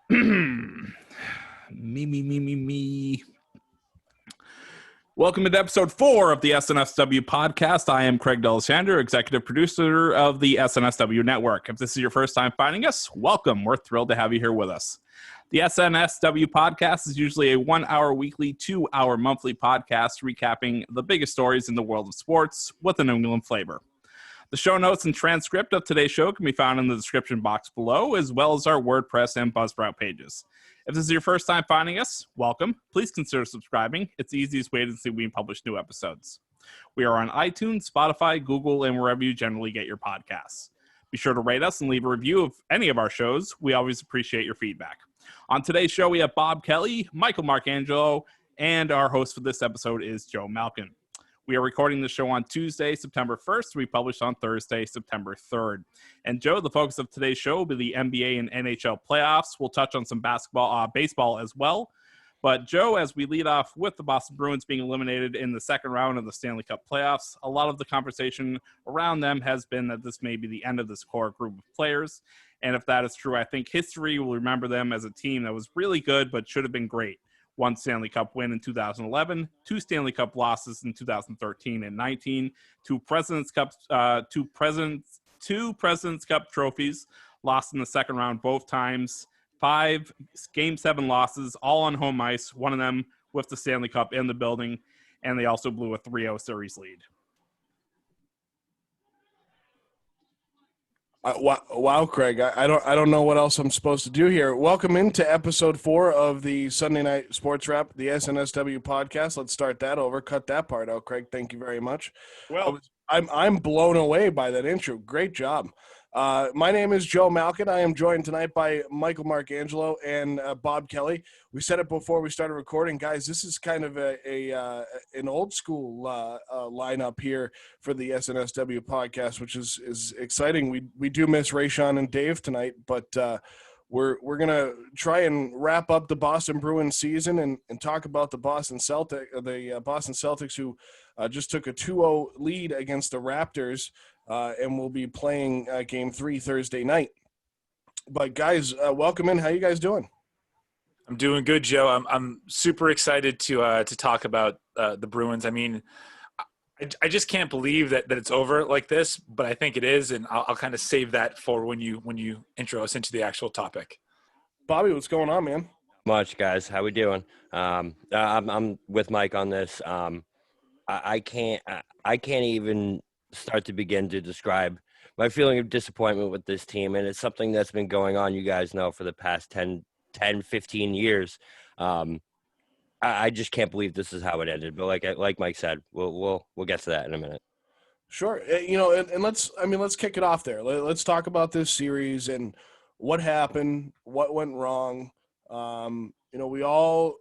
Me. Welcome to episode 4 of the SNSW podcast. I am Craig D'Alessandro, executive producer of the SNSW network. If this is your first time finding us, welcome. We're thrilled to have you here with us. The SNSW podcast is usually a 1 hour weekly, 2 hour monthly podcast recapping the biggest stories in the world of sports with a New England flavor. The show notes and transcript of today's show can be found in the description box below, as well as our WordPress and Buzzsprout pages. If this is your first time finding us, welcome. Please consider subscribing. It's the easiest way to see when we publish new episodes. We are on iTunes, Spotify, Google, and wherever you generally get your podcasts. Be sure to rate us and leave a review of any of our shows. We always appreciate your feedback. On today's show, we have Bob Kelly, Michael Marcangelo, and our host for this episode is Joe Malkin. We are recording the show on Tuesday, September 1st. We published on Thursday, September 3rd. And Joe, the focus of today's show will be the NBA and NHL playoffs. We'll touch on some baseball as well. But Joe, as we lead off with the Boston Bruins being eliminated in the second round of the Stanley Cup playoffs, a lot of the conversation around them has been that this may be the end of this core group of players. And if that is true, I think history will remember them as a team that was really good but should have been great. One Stanley Cup win in 2011, two Stanley Cup losses in 2013 and 19, two President's Cup trophies lost in the second round both times, 5 Game 7 losses, all on home ice, one of them with the Stanley Cup in the building, and they also blew a 3-0 series lead. Wow, Craig. I don't know what else I'm supposed to do here. Welcome into episode 4 of the Sunday Night Sports Wrap, the SNSW podcast. Let's start that over. Cut that part out, Craig. Thank you very much. Well, I'm blown away by that intro. Great job. My name is Joe Malkin. I am joined tonight by Michael Marcangelo and Bob Kelly. We said it before we started recording, guys. This is kind of an old school lineup here for the SNSW podcast, which is exciting. We do miss Rayshawn and Dave tonight, but we're gonna try and wrap up the Boston Bruins season and talk about the Boston Celtics who just took a 2-0 lead against the Raptors. And we'll be playing Game 3 Thursday night. But guys, welcome in. How you guys doing? I'm doing good, Joe. I'm super excited to talk about the Bruins. I mean, I just can't believe that it's over like this, but I think it is, and I'll kind of save that for when you intro us into the actual topic. Bobby, what's going on, man? Much, guys. How we doing? I'm with Mike on this. I can't even start to begin to describe my feeling of disappointment with this team, and it's something that's been going on, you guys know, for the past 10, 15 years. I just can't believe this is how it ended, but like Mike said, we'll get to that in a minute. Sure. And let's kick it off there. Let's talk about this series and what happened, what went wrong. We all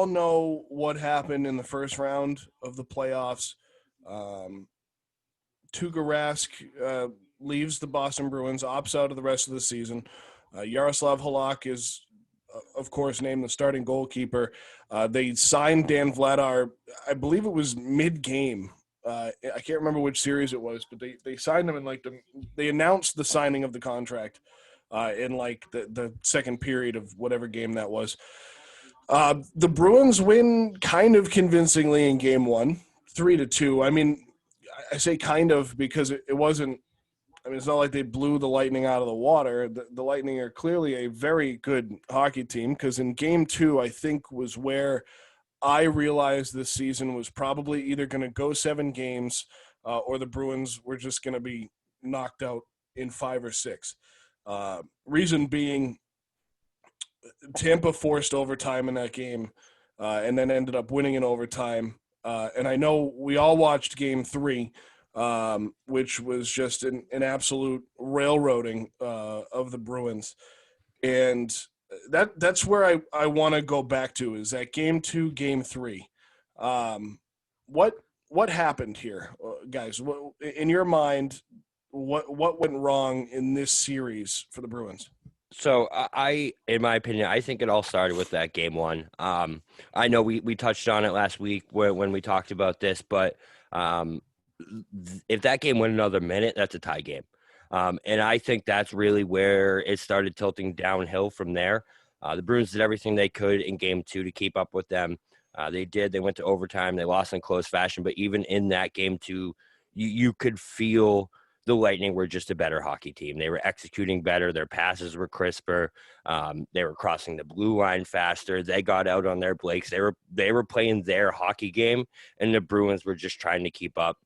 know what happened in the first round of the playoffs. Tuukka Rask leaves the Boston Bruins, opts out of the rest of the season. Yaroslav Halak is, of course, named the starting goalkeeper. They signed Dan Vladar, I believe it was mid-game. I can't remember which series it was, but they signed him in they announced the signing of the contract in the second period of whatever game that was. The Bruins win kind of convincingly in Game 1, 3-2. I mean, I say kind of because it wasn't – it's not like they blew the Lightning out of the water. The Lightning are clearly a very good hockey team because in Game 2, I think, was where I realized this season was probably either going to go 7 games or the Bruins were just going to be knocked out in 5 or 6. Reason being Tampa forced overtime in that game and then ended up winning in overtime. And I know we all watched Game 3, which was just an absolute railroading of the Bruins. And that's where I want to go back to is that Game 2, Game 3. What happened here, guys? In your mind, what went wrong in this series for the Bruins? So in my opinion, I think it all started with that Game 1. I know we touched on it last week when we talked about this, but if that game went another minute, that's a tie game. And I think that's really where it started tilting downhill from there. The Bruins did everything they could in game 2 to keep up with them. They did. They went to overtime. They lost in close fashion. But even in that game 2, you could feel the Lightning were just a better hockey team. They were executing better. Their passes were crisper. They were crossing the blue line faster. They got out on their breaks. They were playing their hockey game, and the Bruins were just trying to keep up.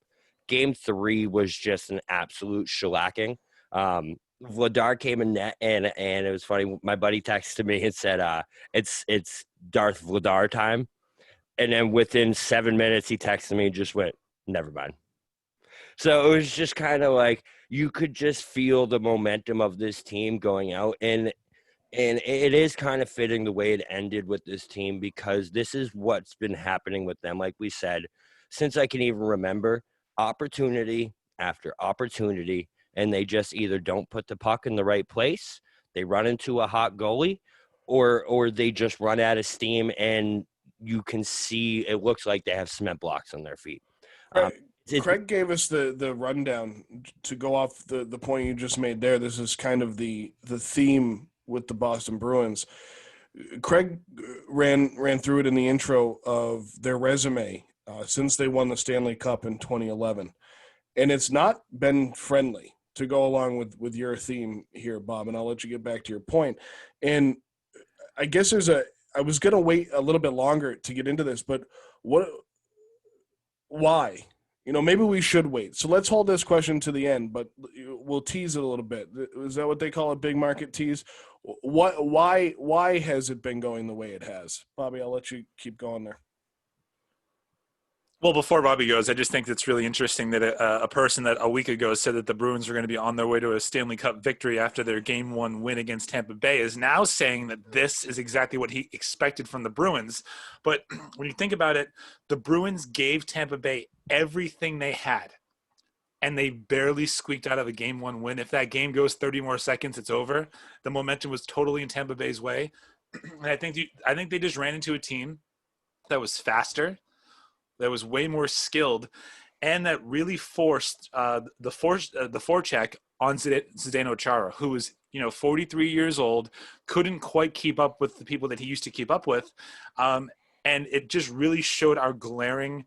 Game 3 was just an absolute shellacking. Vladar came in net, and it was funny. My buddy texted me and said, "It's Darth Vladar time." And then within 7 minutes, he texted me and just went, "Never mind." So it was just kind of like you could just feel the momentum of this team going out. And it is kind of fitting the way it ended with this team, because this is what's been happening with them. Like we said, since I can even remember, opportunity after opportunity, and they just either don't put the puck in the right place, they run into a hot goalie, or they just run out of steam, and you can see it looks like they have cement blocks on their feet. Craig gave us the rundown to go off the point you just made there. This is kind of the theme with the Boston Bruins. Craig ran through it in the intro of their resume since they won the Stanley Cup in 2011. And it's not been friendly, to go along with your theme here, Bob, and I'll let you get back to your point. And I guess I was going to wait a little bit longer to get into this, but why? Maybe we should wait. So let's hold this question to the end, but we'll tease it a little bit. Is that what they call a big market tease? Why has it been going the way it has? Bobby, I'll let you keep going there. Well, before Bobby goes, I just think it's really interesting that a person that a week ago said that the Bruins were going to be on their way to a Stanley Cup victory after their Game 1 win against Tampa Bay is now saying that this is exactly what he expected from the Bruins. But when you think about it, the Bruins gave Tampa Bay everything they had, and they barely squeaked out of a Game 1 win. If that game goes 30 more seconds, it's over. The momentum was totally in Tampa Bay's way. And I think they just ran into a team that was faster, that was way more skilled, and that really forced the forecheck on Zdeno Chara, who was 43 years old, couldn't quite keep up with the people that he used to keep up with, and it just really showed our glaring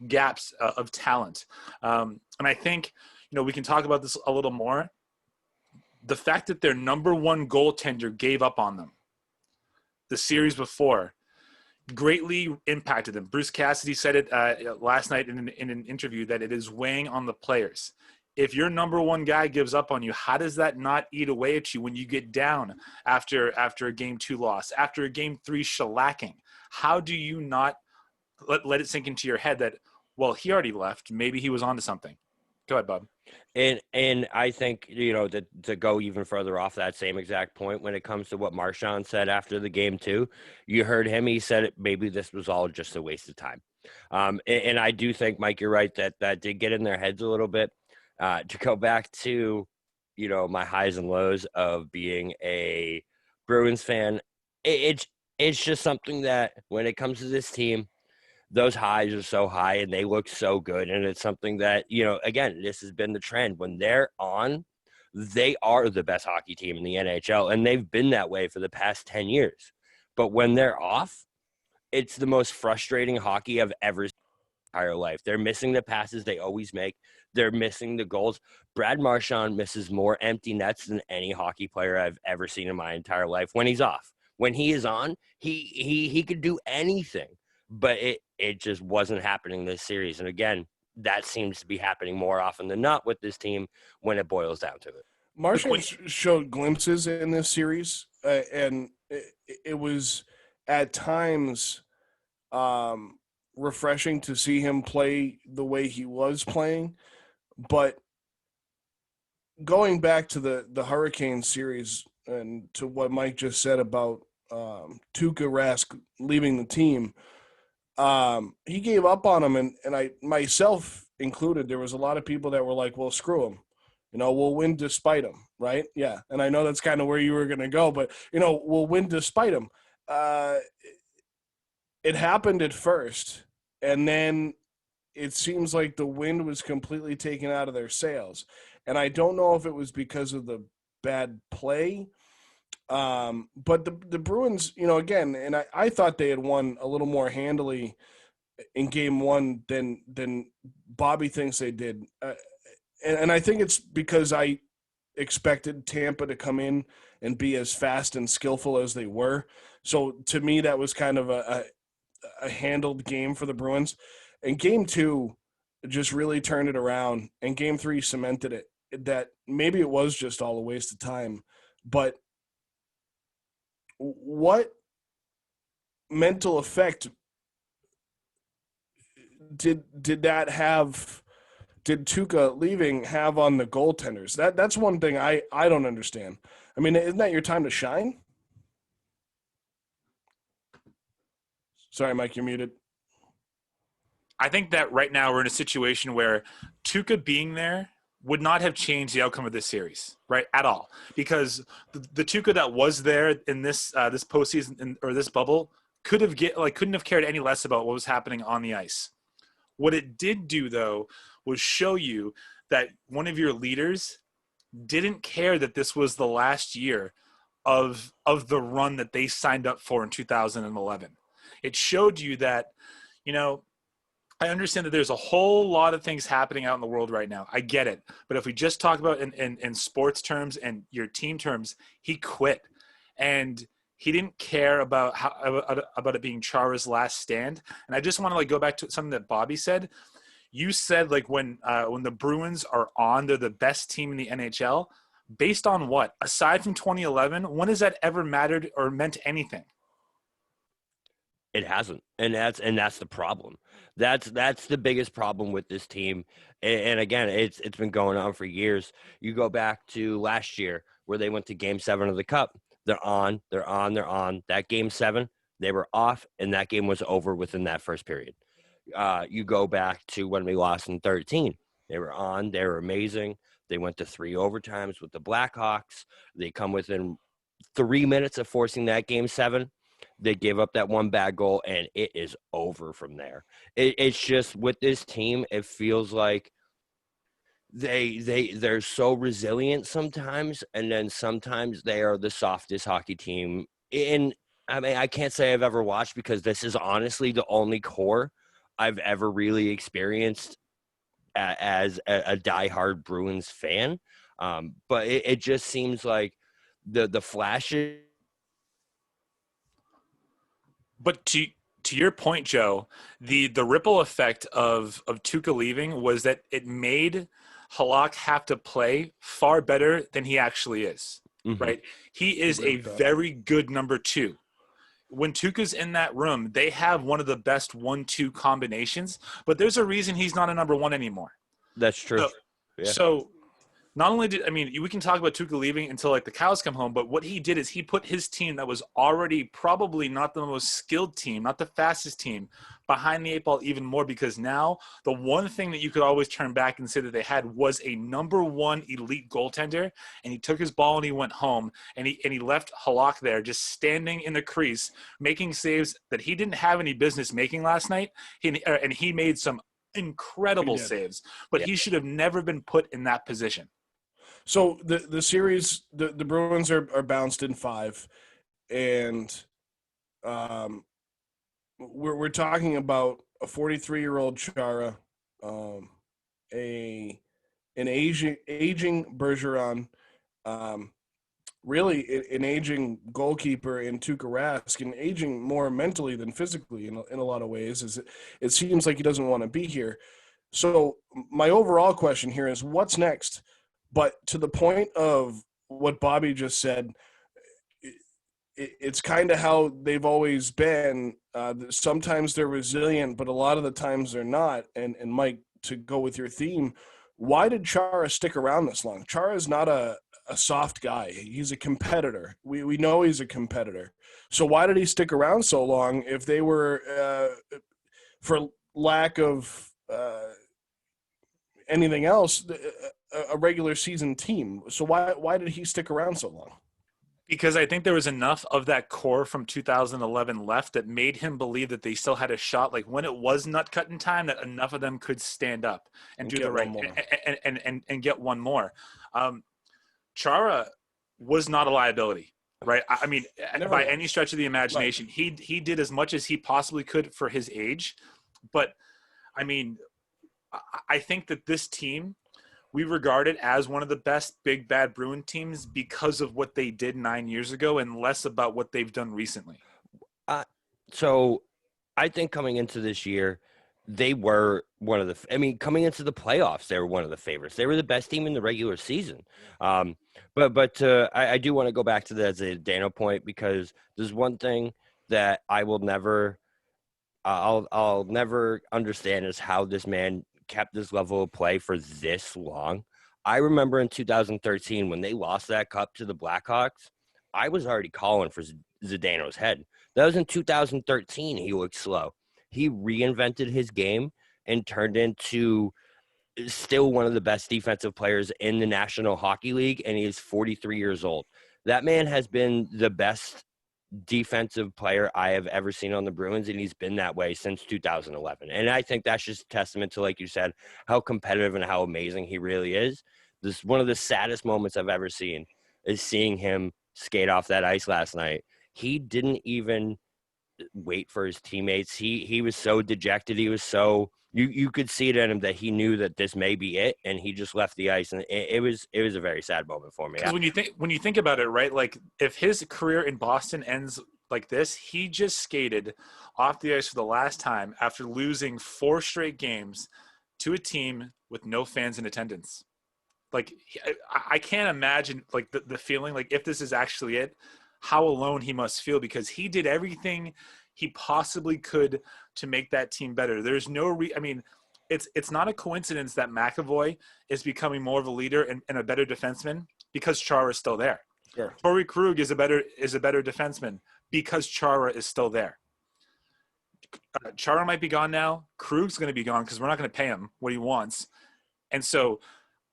gaps of talent. And I think we can talk about this a little more. The fact that their number one goaltender gave up on them the series before greatly impacted them. Bruce Cassidy said it last night in an interview that it is weighing on the players. If your number one guy gives up on you, how does that not eat away at you when you get down after a Game 2 loss, after a Game 3 shellacking? How do you not let it sink into your head that, well, he already left, maybe he was onto something? Go ahead, Bob. And I think, to go even further off that same exact point, when it comes to what Marchand said after the Game 2, you heard him. He said maybe this was all just a waste of time. And I do think, Mike, you're right, that did get in their heads a little bit. To go back to, my highs and lows of being a Bruins fan, it's just something that when it comes to this team, those highs are so high and they look so good. And it's something that, again, this has been the trend. When they're on, they are the best hockey team in the NHL. And they've been that way for the past 10 years. But when they're off, it's the most frustrating hockey I've ever seen in my entire life. They're missing the passes they always make. They're missing the goals. Brad Marchand misses more empty nets than any hockey player I've ever seen in my entire life when he's off. When he is on, he could do anything. But it just wasn't happening this series. And again, that seems to be happening more often than not with this team when it boils down to it. Marchand showed glimpses in this series, and it was at times refreshing to see him play the way he was playing. But going back to the Hurricane series and to what Mike just said about Tuukka Rask leaving the team, he gave up on him, and I, myself included, there was a lot of people that were like, well, screw him. We'll win despite him, right? Yeah, and I know that's kind of where you were going to go, but, we'll win despite him. It happened at first, and then it seems like the wind was completely taken out of their sails. And I don't know if it was because of the bad play But the Bruins, again, and I thought they had won a little more handily in game one than Bobby thinks they did. And I think it's because I expected Tampa to come in and be as fast and skillful as they were. So to me, that was kind of a handled game for the Bruins. And game two just really turned it around. And game three cemented it, that maybe it was just all a waste of time. But what mental effect did Tuukka leaving have on the goaltenders? That's one thing I don't understand. I mean, isn't that your time to shine? Sorry, Mike, you're muted. I think that right now we're in a situation where Tuukka being there would not have changed the outcome of this series, right, at all. Because the Tuukka that was there in this this postseason or this bubble couldn't have cared any less about what was happening on the ice. What it did do, though, was show you that one of your leaders didn't care that this was the last year of the run that they signed up for in 2011. It showed you that, I understand that there's a whole lot of things happening out in the world right now. I get it. But if we just talk about in sports terms and your team terms, he quit. And he didn't care about about it being Chara's last stand. And I just want to go back to something that Bobby said. You said when the Bruins are on, they're the best team in the NHL. Based on what? Aside from 2011, when has that ever mattered or meant anything? It hasn't, and that's the problem. That's the biggest problem with this team. And again, it's been going on for years. You go back to last year where they went to Game 7 of the Cup. They're on. That Game 7, they were off, and that game was over within that first period. You go back to when we lost in 13. They were on. They were amazing. They went to 3 overtimes with the Blackhawks. They come within 3 minutes of forcing that Game 7. They gave up that one bad goal, and it is over from there. It's just with this team, it feels like they're so resilient sometimes, and then sometimes they are the softest hockey team. And I mean, I can't say I've ever watched, because this is honestly the only core I've ever really experienced as a diehard Bruins fan. But it just seems like the flashes. But to your point, Joe, the ripple effect of Tuukka leaving was that it made Halak have to play far better than he actually is. Mm-hmm. Right? He is a very good number 2. When Tuukka's in that room, they have one of the best 1-2 combinations, but there's a reason he's not a number 1 anymore. That's true. So not only we can talk about Tuukka leaving until the cows come home, but what he did is he put his team that was already probably not the most skilled team, not the fastest team, behind the 8 ball even more, because now the one thing that you could always turn back and say that they had was a number 1 elite goaltender, and he took his ball and he went home, and he left Halak there just standing in the crease making saves that he didn't have any business making last night, and he made some incredible saves, but he should have never been put in that position. So the series, the Bruins are bounced in 5, and we're talking about a 43-year-old Chara, an aging Bergeron, really an aging goalkeeper in Tuukka Rask, and aging more mentally than physically in a lot of ways. It seems like he doesn't want to be here. So my overall question here is, what's next? But to the point of what Bobby just said, it's kind of how they've always been. Sometimes they're resilient, but a lot of the times they're not. And Mike, to go with your theme, why did Chara stick around this long? Chara is not a soft guy. He's a competitor. We know he's a competitor. So why did he stick around so long if they were, for lack of anything else, a regular season team? So why did he stick around so long? Because I think there was enough of that core from 2011 left that made him believe that they still had a shot. When it was nut cutting time, that enough of them could stand up and do the right and get one more. Chara was not a liability. right? I mean, Never by was. any stretch of the imagination, he did as much as he possibly could for his age. But I mean, I think that this team, we regard it as one of the best big bad Bruin teams because of what they did 9 years ago and less about what they've done recently. So I think coming into this year, they were one of the. I mean, coming into the playoffs, they were one of the favorites. They were the best team in the regular season. I do want to go back to the Zdeno point, because there's one thing that I will never, I'll never understand, is how this man kept this level of play for this long. I remember in 2013 when they lost that cup to the Blackhawks, I was already calling for Zdeno's head. That was in 2013. He looked slow. He reinvented his game and turned into still one of the best defensive players in the National Hockey League, and he is 43 years old. That man has been the best defensive player I have ever seen on the Bruins, and he's been that way since 2011. And I think that's just a testament to, like you said, how competitive and how amazing he really is. This one of the saddest moments I've ever seen is seeing him skate off that ice last night. He didn't even wait for his teammates. He was so dejected. He was so you could see it in him that he knew that this may be it, and he just left the ice. And it was a very sad moment for me. Because when you think about it, right, like if his career in Boston ends like this, he just skated off the ice for the last time after losing 4 straight games to a team with no fans in attendance. Like, I can't imagine like the feeling, like if this is actually it, how alone he must feel, because he did everything he possibly could to make that team better. There's no I mean, it's not a coincidence that McAvoy is becoming more of a leader and a better defenseman because Chara is still there. Sure. Torrey Krug is a better defenseman because Chara is still there. Chara might be gone now. Krug's going to be gone because we're not going to pay him what he wants. And so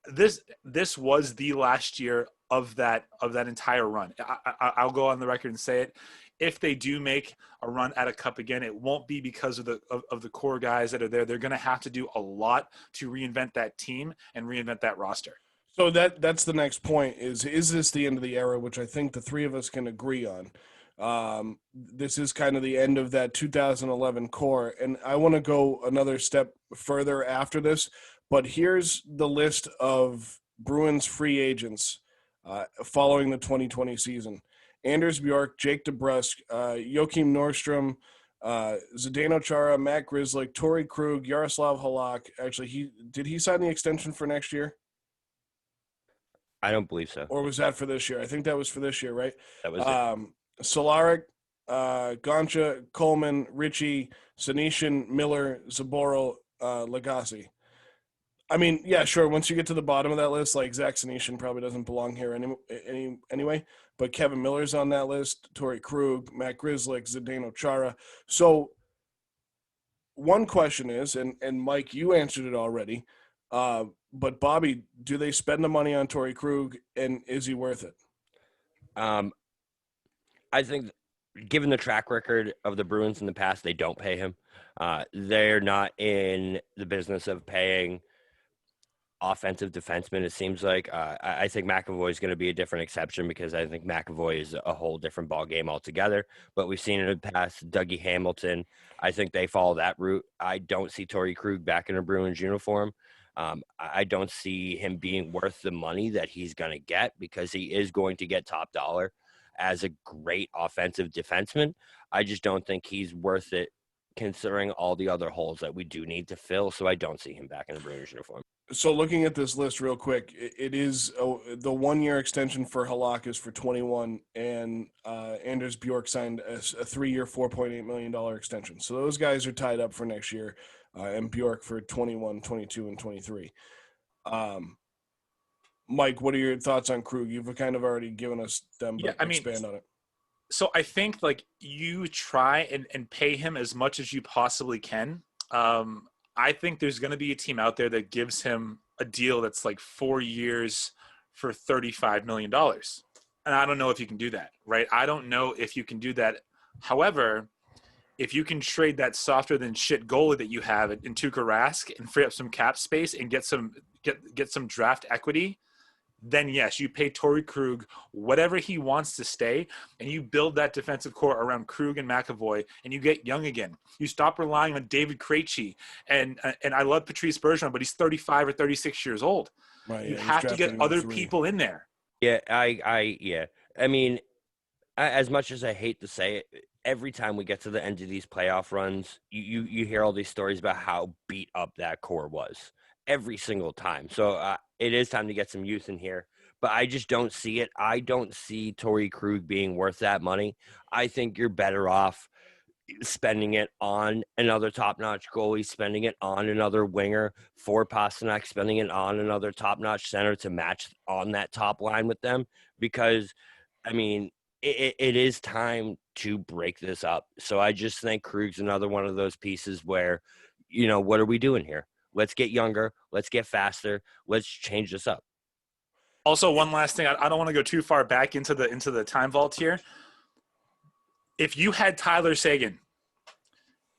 this was the last year of that entire run. I'll go on the record and say it. If they do make a run at a cup again, it won't be because of the core guys that are there. They're going to have to do a lot to reinvent that team and reinvent that roster. So that's the next point is this the end of the era, which I think the three of us can agree on. This is kind of the end of that 2011 core. And I want to go another step further after this, but here's the list of Bruins free agents following the 2020 season. Anders Bjork, Jake DeBrusk, Joachim Nordstrom, Zdeno Chara, Matt Grzelcyk, Torrey Krug, Yaroslav Halak. Actually, did he sign the extension for next year? I don't believe so. Or was that for this year? I think that was for this year, right? That was it. Solaric, Goncha, Coleman, Ritchie, Senishin, Miller, Zaboro, Lagasse. I mean, yeah, sure. Once you get to the bottom of that list, like Zach Senishin probably doesn't belong here anyway. But Kevin Miller's on that list, Torrey Krug, Matt Grzelcyk, Zdeno Chara. So one question is, and Mike, you answered it already, but Bobby, do they spend the money on Torrey Krug, and is he worth it? I think, given the track record of the Bruins in the past, they don't pay him. They're not in the business of paying offensive defenseman. It seems like I think McAvoy is going to be a different exception, because I think McAvoy is a whole different ball game altogether. But we've seen it in the past. Dougie Hamilton, I think they follow that route. I don't see Torrey Krug back in a Bruins uniform. I don't see him being worth the money that he's going to get, because he is going to get top dollar as a great offensive defenseman. I just don't think he's worth it, considering all the other holes that we do need to fill. So I don't see him back in a Bruins uniform. So looking at this list real quick, it is the 1-year extension for Halak is for 21, and Anders Bjork signed a 3-year, $4.8 million extension. So those guys are tied up for next year, and Bjork for 21, 22, and 23. Mike, what are your thoughts on Krug? You've kind of already given us them, but expand on it. So I think like you try and pay him as much as you possibly can. I think there's going to be a team out there that gives him a deal that's like 4 years for $35 million. And I don't know if you can do that, right? I don't know if you can do that. However, if you can trade that softer than shit goalie that you have in Tuukka Rask and free up some cap space and get some draft equity then yes, you pay Torrey Krug whatever he wants to stay, and you build that defensive core around Krug and McAvoy, and you get young again. You stop relying on David Krejci, and I love Patrice Bergeron, but he's 35 or 36 years old. Right, You yeah, have to get other people in there. Yeah, I mean, as much as I hate to say it, every time we get to the end of these playoff runs, you hear all these stories about how beat up that core was every single time. So it is time to get some youth in here, but I just don't see it. I don't see Torrey Krug being worth that money. I think you're better off spending it on another top-notch goalie, spending it on another winger for Pasternak, spending it on another top-notch center to match on that top line with them, because, I mean, it is time to break this up. So I just think Krug's another one of those pieces where, what are we doing here? Let's get younger. Let's get faster. Let's change this up. Also, one last thing. I don't want to go too far back into the time vault here. If you had Tyler Seguin,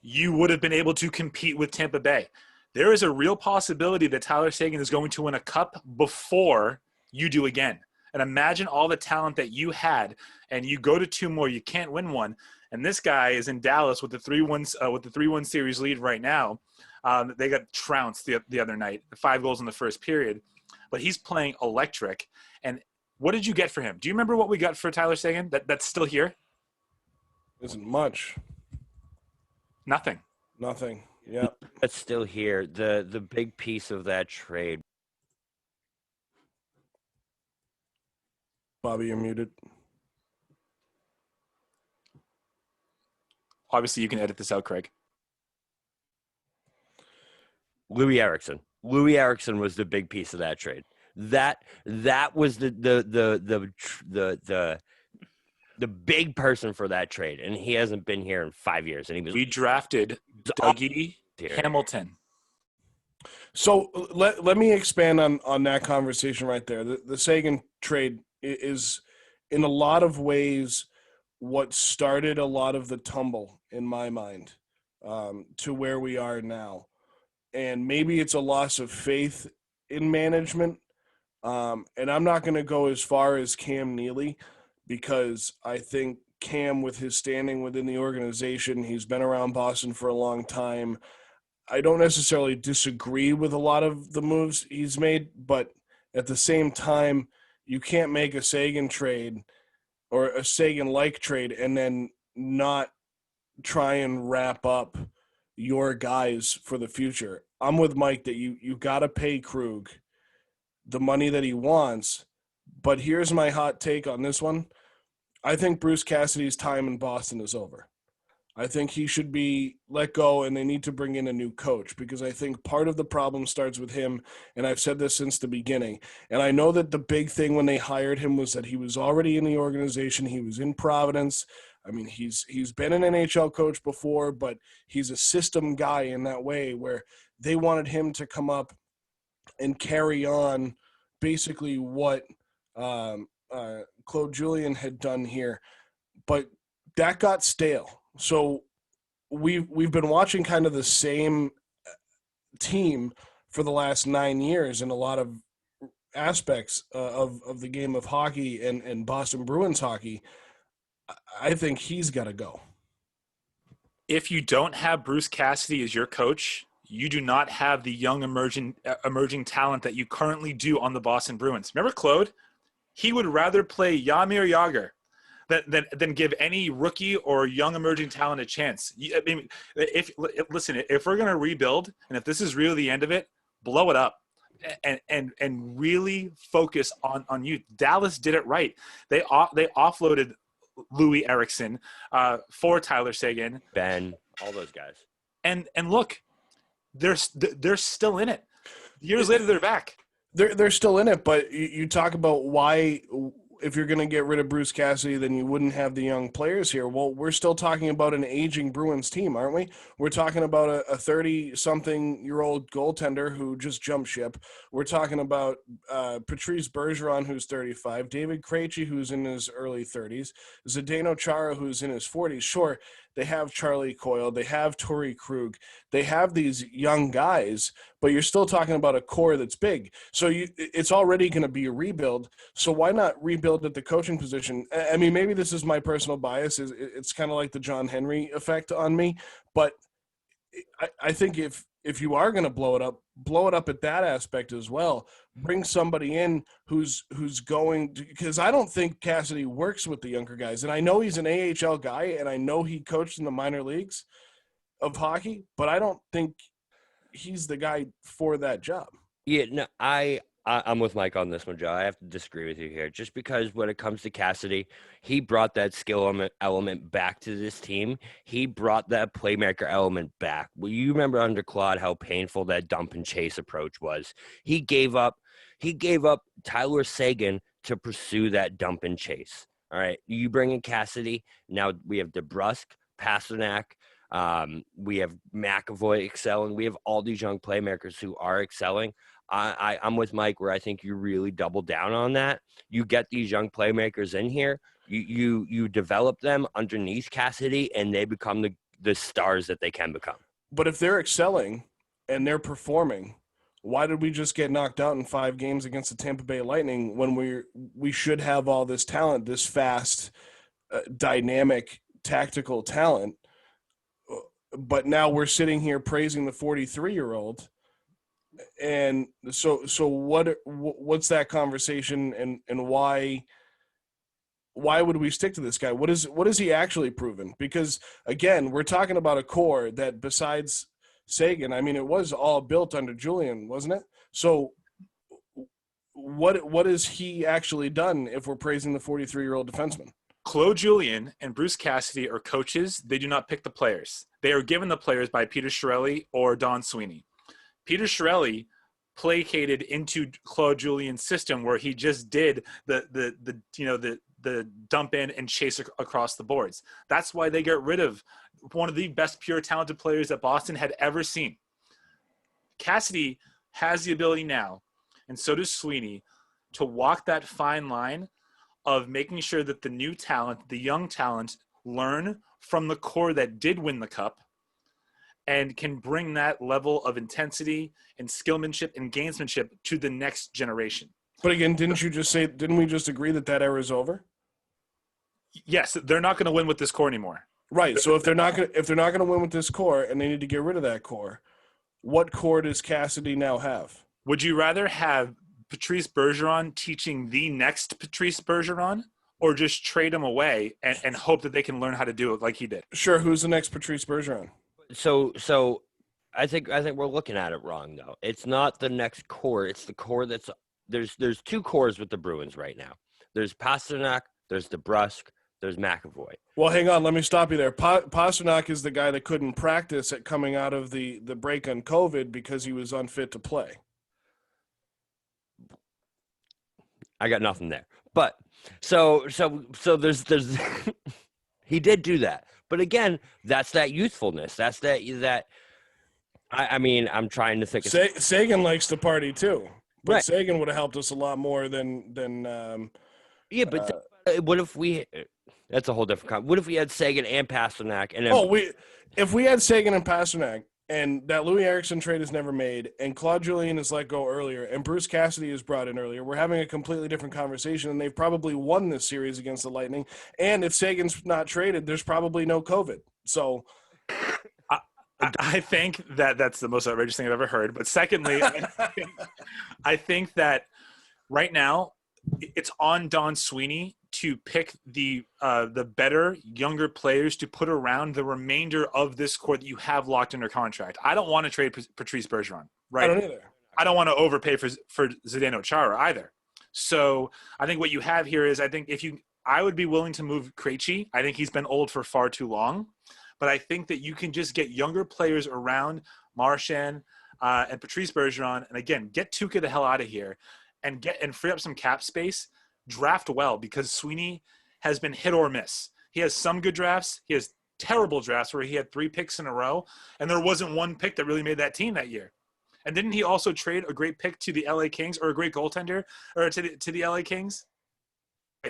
you would have been able to compete with Tampa Bay. There is a real possibility that Tyler Seguin is going to win a cup before you do again. And imagine all the talent that you had, and you go to 2 more, you can't win one. And this guy is in Dallas with the 3-1 series lead right now. They got trounced the other night, 5 goals in the first period. But he's playing electric. And what did you get for him? Do you remember what we got for Tyler Seguin that's still here? Isn't much. Nothing. Yeah. That's still here. The big piece of that trade. Bobby, you're muted. Obviously, you can edit this out, Craig. Louis Eriksson. Louis Eriksson was the big piece of that trade. That was the big person for that trade, and he hasn't been here in 5 years. And we drafted Dougie Hamilton. So let me expand on that conversation right there. The Seguin trade is in a lot of ways what started a lot of the tumble in my mind to where we are now. And maybe it's a loss of faith in management. And I'm not going to go as far as Cam Neely, because I think Cam, with his standing within the organization, he's been around Boston for a long time. I don't necessarily disagree with a lot of the moves he's made, but at the same time, you can't make a Seguin trade or a Seguin-like trade and then not try and wrap up your guys for the future. I'm with Mike that you got to pay Krug the money that he wants, but here's my hot take on this one. I think Bruce Cassidy's time in Boston is over. I think he should be let go, and they need to bring in a new coach, because I think part of the problem starts with him, and I've said this since the beginning. And I know that the big thing when they hired him was that he was already in the organization. He was in Providence. I mean, he's been an NHL coach before, but he's a system guy in that way where they wanted him to come up and carry on basically what Claude Julien had done here. But that got stale. So we've been watching kind of the same team for the last 9 years in a lot of aspects of the game of hockey and Boston Bruins hockey. I think he's got to go. If you don't have Bruce Cassidy as your coach, you do not have the young emerging talent that you currently do on the Boston Bruins. Remember Claude? He would rather play Jaromir Jagr than give any rookie or young emerging talent a chance. I mean, if we're going to rebuild, and if this is really the end of it, blow it up and really focus on youth. Dallas did it right. They offloaded Louis Eriksson for Tyler Seguin, Ben, all those guys. And look, they're still in it. Years later, they're back. They're still in it, but you talk about why, if you're going to get rid of Bruce Cassidy, then you wouldn't have the young players here. Well, we're still talking about an aging Bruins team, aren't we? We're talking about a 30-something-year-old goaltender who just jumped ship. We're talking about Patrice Bergeron, who's 35, David Krejci, who's in his early 30s, Zdeno Chara, who's in his 40s. Sure, they have Charlie Coyle, they have Torrey Krug, they have these young guys, but you're still talking about a core that's big. So it's already going to be a rebuild. So why not rebuild at the coaching position? I mean, maybe this is my personal bias. It's kind of like the John Henry effect on me, but I think if you are going to blow it up at that aspect as well. Bring somebody in who's going to, because I don't think Cassidy works with the younger guys, and I know he's an AHL guy, and I know he coached in the minor leagues of hockey, but I don't think he's the guy for that job. Yeah, no, I'm with Mike on this one, Joe. I have to disagree with you here. Just because when it comes to Cassidy, he brought that skill element back to this team. He brought that playmaker element back. Well, you remember under Claude how painful that dump and chase approach was. He gave up Tyler Seguin to pursue that dump and chase. All right, you bring in Cassidy. Now we have DeBrusk, Pasternak. We have McAvoy excelling. We have all these young playmakers who are excelling. I'm with Mike where I think you really double down on that. You get these young playmakers in here. You develop them underneath Cassidy, and they become the stars that they can become. But if they're excelling and they're performing, why did we just get knocked out in 5 games against the Tampa Bay Lightning when we should have all this talent, this fast, dynamic, tactical talent? But now we're sitting here praising the 43-year-old. And so what's that conversation, and why would we stick to this guy? What is he actually proven? Because again, we're talking about a core that besides Seguin, I mean, it was all built under Julian, wasn't it? So what has he actually done if we're praising the 43-year-old defenseman? Claude Julien and Bruce Cassidy are coaches. They do not pick the players. They are given the players by Peter Chiarelli or Don Sweeney. Peter Chiarelli placated into Claude Julien's system where he just did the dump in and chase across the boards. That's why they get rid of one of the best pure talented players that Boston had ever seen. Cassidy has the ability now, and so does Sweeney, to walk that fine line of making sure that the new talent, the young talent, learn from the core that did win the cup and can bring that level of intensity and skillmanship and gamesmanship to the next generation. But again, didn't we just agree that era is over? Yes, they're not going to win with this core anymore. Right. So if they're not going to win with this core and they need to get rid of that core, what core does Cassidy now have? Would you rather have Patrice Bergeron teaching the next Patrice Bergeron, or just trade him away and hope that they can learn how to do it like he did? Sure. Who's the next Patrice Bergeron? So I think we're looking at it wrong though. It's not the next core. It's the core that's there's 2 cores with the Bruins right now. There's Pasternak, there's DeBrusk, there's McAvoy. Well, hang on. Let me stop you there. Pasternak is the guy that couldn't practice at coming out of the break on COVID because he was unfit to play. I got nothing there. But so there's he did do that. But again, that's that youthfulness. That's that I mean, I'm trying to think of Seguin likes to party too. But right. Seguin would have helped us a lot more than yeah, but what if we that's a whole different what if we had Seguin and Pasternak and then if we had Seguin and Pasternak and that Louis Eriksson trade is never made and Claude Julien is let go earlier and Bruce Cassidy is brought in earlier, we're having a completely different conversation, and they've probably won this series against the Lightning. And if Sagan's not traded, there's probably no COVID. So I think that's the most outrageous thing I've ever heard. But secondly, I think that right now it's on Don Sweeney to pick the better, younger players to put around the remainder of this core that you have locked under contract. I don't want to trade Patrice Bergeron, right? I don't either. I don't want to overpay for Zdeno Chara either. So I think what you have here is I would be willing to move Krejci. I think he's been old for far too long. But I think that you can just get younger players around Marchand and Patrice Bergeron, and again, get Tuukka the hell out of here and free up some cap space. Draft well, because Sweeney has been hit or miss. He has some good drafts. He has terrible drafts where he had 3 picks in a row, and there wasn't one pick that really made that team that year. And didn't he also trade a great pick to the LA Kings, or a great goaltender, or to the LA Kings?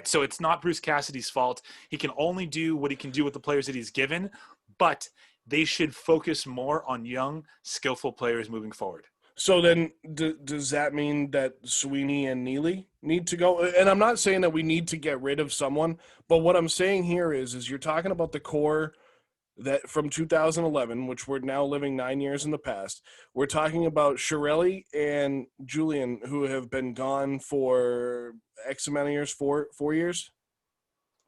So it's not Bruce Cassidy's fault. He can only do what he can do with the players that he's given, but they should focus more on young, skillful players moving forward. So then, does that mean that Sweeney and Neely need to go? And I'm not saying that we need to get rid of someone, but what I'm saying here is you're talking about the core that from 2011, which we're now living 9 years in the past. We're talking about Shirelli and Julian, who have been gone for X amount of years, 4 years.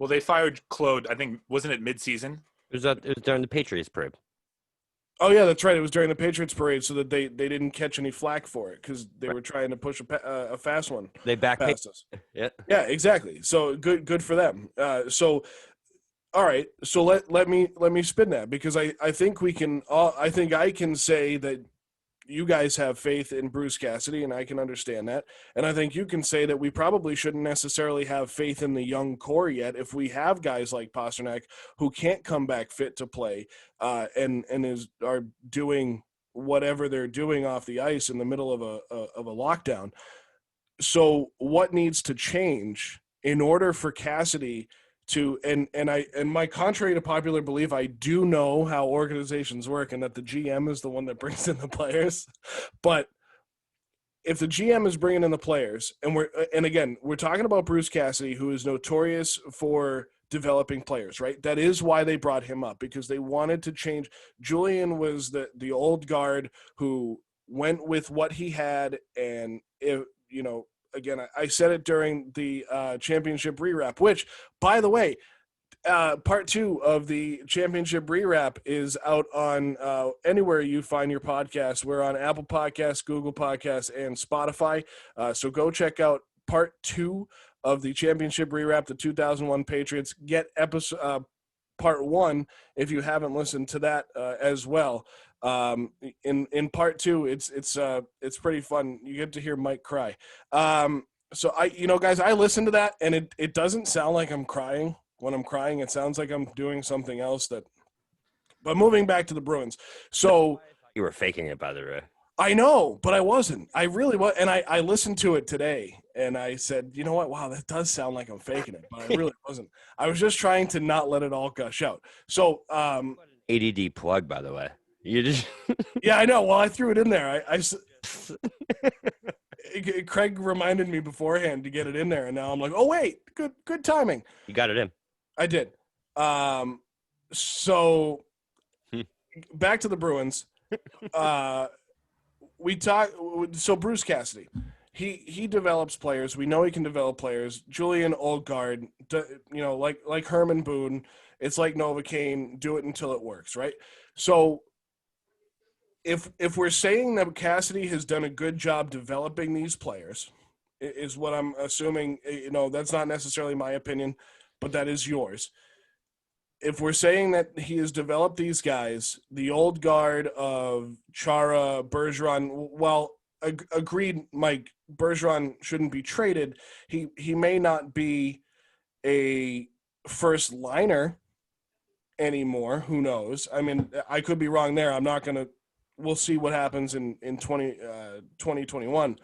Well, they fired Claude. I think wasn't it mid-season? It was during the Patriots parade. Oh yeah, that's right. It was during the Patriots parade, so that they didn't catch any flack for it because they were trying to push a fast one. They backed past us. Yeah. Yeah, exactly. So good for them. So all right. So let me spin that because I think we can. I think I can say that you guys have faith in Bruce Cassidy, and I can understand that. And I think you can say that we probably shouldn't necessarily have faith in the young core yet if we have guys like Pasternak who can't come back fit to play and are doing whatever they're doing off the ice in the middle of a lockdown. So what needs to change in order for Cassidy to and my contrary to popular belief, I do know how organizations work and that the GM is the one that brings in the players. But if the GM is bringing in the players, and again, we're talking about Bruce Cassidy, who is notorious for developing players, right? That is why they brought him up, because they wanted to change. Julian was the old guard who went with what he had, and if again, I said it during the championship rewrap, which, by the way, part 2 of the championship rewrap is out on anywhere you find your podcast. We're on Apple Podcasts, Google Podcasts, and Spotify. So go check out part 2 of the championship rewrap, the 2001 Patriots. Get episode part 1 if you haven't listened to that as well. In part 2, it's pretty fun. You get to hear Mike cry. So guys, I listened to that and it doesn't sound like I'm crying. When I'm crying, it sounds like I'm doing something else but moving back to the Bruins. So You were faking it, by the way. I know, but I wasn't. I really was. And I listened to it today and I said, you know what? Wow, that does sound like I'm faking it, but I really wasn't. I was just trying to not let it all gush out. So, ADD plug, by the way. You just yeah, I know. Well, I threw it in there. Craig reminded me beforehand to get it in there, and now I'm like, oh wait, good timing. You got it in. I did. So back to the Bruins. We talk. So Bruce Cassidy, he develops players. We know he can develop players. Julian Oldgaard, like Herman Boone. It's like Novocaine. Do it until it works, right? So if we're saying that Cassidy has done a good job developing these players, is what I'm assuming. That's not necessarily my opinion, but that is yours. If we're saying that he has developed these guys, the old guard of Chara, Bergeron, well, agreed, Mike, Bergeron shouldn't be traded. He may not be a first liner anymore. Who knows? I mean, I could be wrong there. I'm not going to. We'll see what happens in 2021.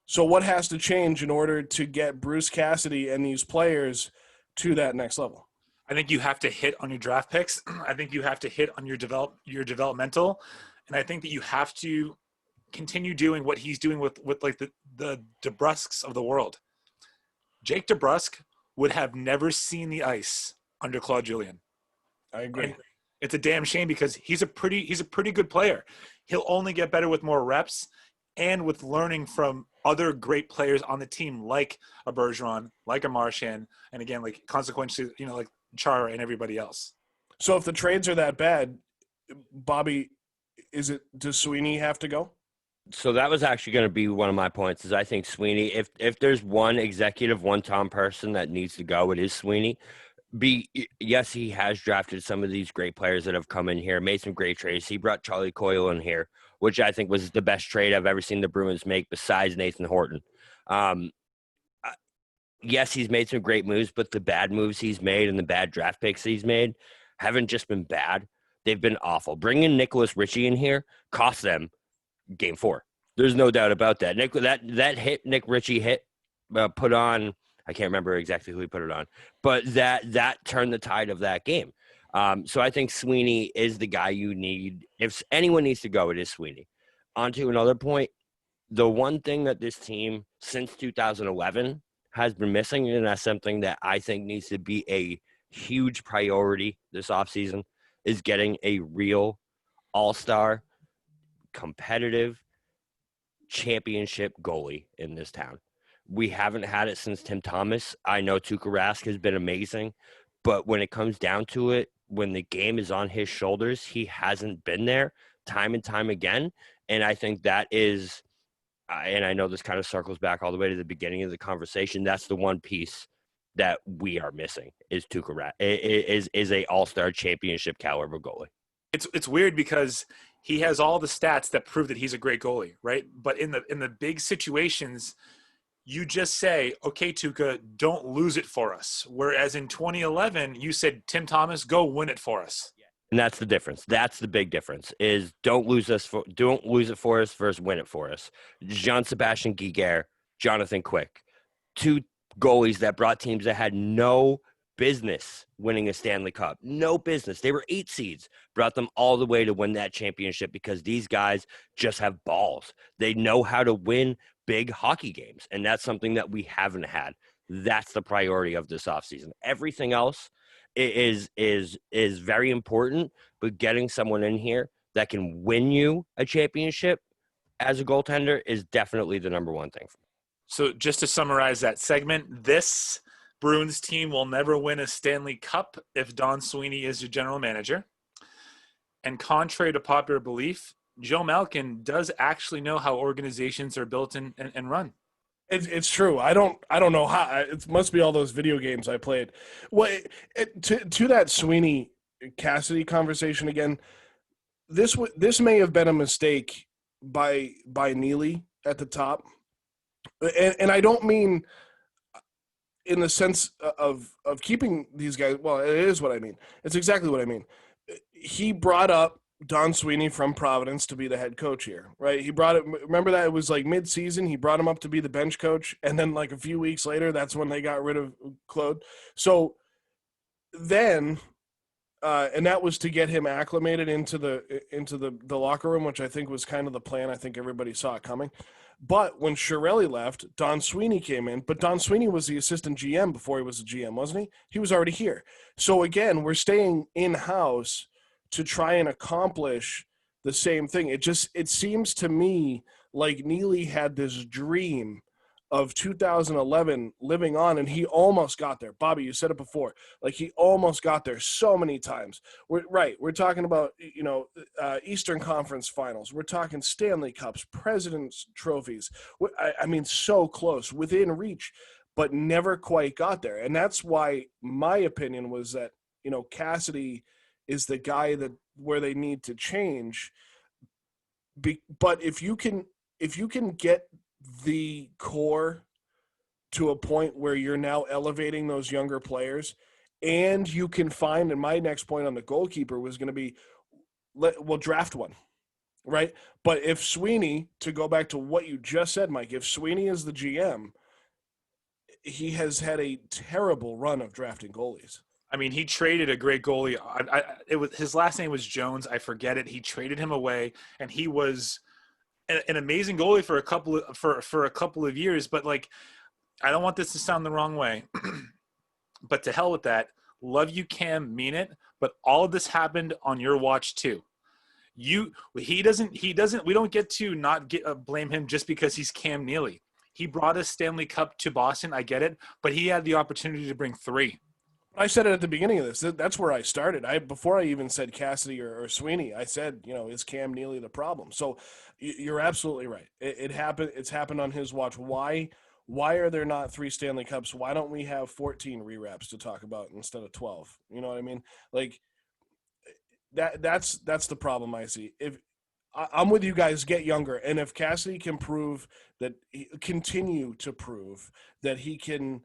So what has to change in order to get Bruce Cassidy and these players to that next level? I think you have to hit on your draft picks. I think you have to hit on your developmental, and I think that you have to continue doing what he's doing with like the DeBrusques of the world. Jake DeBrusk would have never seen the ice under Claude Julien. I agree. And it's a damn shame because he's a pretty good player. He'll only get better with more reps and with learning from other great players on the team, like a Bergeron, like a Marchand, and again, like consequently, like Chara and everybody else. So if the trades are that bad, Bobby, does Sweeney have to go? So that was actually going to be one of my points. Is I think Sweeney, if there's one executive, one Tom person that needs to go, it is Sweeney. Yes, he has drafted some of these great players that have come in here, made some great trades. He brought Charlie Coyle in here, which I think was the best trade I've ever seen the Bruins make besides Nathan Horton. Yes, he's made some great moves, but the bad moves he's made and the bad draft picks he's made haven't just been bad. They've been awful. Bringing Nicholas Ritchie in here cost them Game 4. There's no doubt about that. That hit Nick Ritchie put on. I can't remember exactly who he put it on, but that turned the tide of that game. So I think Sweeney is the guy you need. If anyone needs to go, it is Sweeney. on to another point. The one thing that this team since 2011 has been missing, and that's something that I think needs to be a huge priority this offseason, is getting a real all-star, competitive championship goalie in this town. We haven't had it since Tim Thomas. I know Tuukka Rask has been amazing, but when it comes down to it, when the game is on his shoulders, he hasn't been there time and time again. And I think that is, and I know this kind of circles back all the way to the beginning of the conversation, that's the one piece that we are missing is Tuukka Rask, is a all-star championship caliber goalie. It's weird because he has all the stats that prove that he's a great goalie, right? But in the big situations, you just say, okay, Tuukka, don't lose it for us. Whereas in 2011, you said, Tim Thomas, go win it for us. And that's the difference. That's the big difference is don't lose it for us versus win it for us. Jean-Sebastien Guiguer, Jonathan Quick, two goalies that brought teams that had no business winning a Stanley Cup. No business. They were 8 seeds, brought them all the way to win that championship because these guys just have balls. They know how to win big hockey games, and that's something that we haven't had. That's the priority of this offseason. Everything else is very important, but getting someone in here that can win you a championship as a goaltender is definitely the number one thing for me. So just to summarize that segment, this Bruins team will never win a Stanley Cup if Don Sweeney is your general manager. And contrary to popular belief, Joe Malkin does actually know how organizations are built and run. It's true. I don't know how. It must be all those video games I played. Well, to that Sweeney Cassidy conversation again. This may have been a mistake by Neely at the top, and I don't mean in the sense of keeping these guys. Well, it is what I mean. It's exactly what I mean. He brought up Don Sweeney from Providence to be the head coach here, right? He brought it. Remember that it was like mid-season. He brought him up to be the bench coach, and then like a few weeks later, that's when they got rid of Claude. So then, and that was to get him acclimated into the locker room, which I think was kind of the plan. I think everybody saw it coming. But when Chiarelli left, Don Sweeney came in. But Don Sweeney was the assistant GM before he was the GM, wasn't he? He was already here. So again, we're staying in-house to try and accomplish the same thing. It seems to me like Neely had this dream of 2011 living on, and he almost got there. Bobby, you said it before. Like, he almost got there so many times. We're talking about, Eastern Conference Finals. We're talking Stanley Cups, President's Trophies. I mean, so close, within reach, but never quite got there. And that's why my opinion was that, Cassidy is the guy where they need to change. But if you can get the core to a point where you're now elevating those younger players, and you can find, and my next point on the goalkeeper was going to be, we'll draft one, right? But if Sweeney, to go back to what you just said, Mike, if Sweeney is the GM, he has had a terrible run of drafting goalies. I mean, he traded a great goalie. His last name was Jones. I forget it. He traded him away, and he was an amazing goalie for a couple of years. But like, I don't want this to sound the wrong way, but to hell with that. Love you, Cam, mean it. But all of this happened on your watch too. We don't get to blame him just because he's Cam Neely. He brought a Stanley Cup to Boston. I get it, but he had the opportunity to bring 3. I said it at the beginning of this. That's where I started. Before I even said Cassidy or Sweeney, I said, is Cam Neely the problem? So you're absolutely right. It happened. It's happened on his watch. Why are there not 3 Stanley Cups? Why don't we have 14 rewraps to talk about instead of 12? You know what I mean? Like that's the problem I see. If I'm with you guys, get younger, and if Cassidy can continue to prove that he can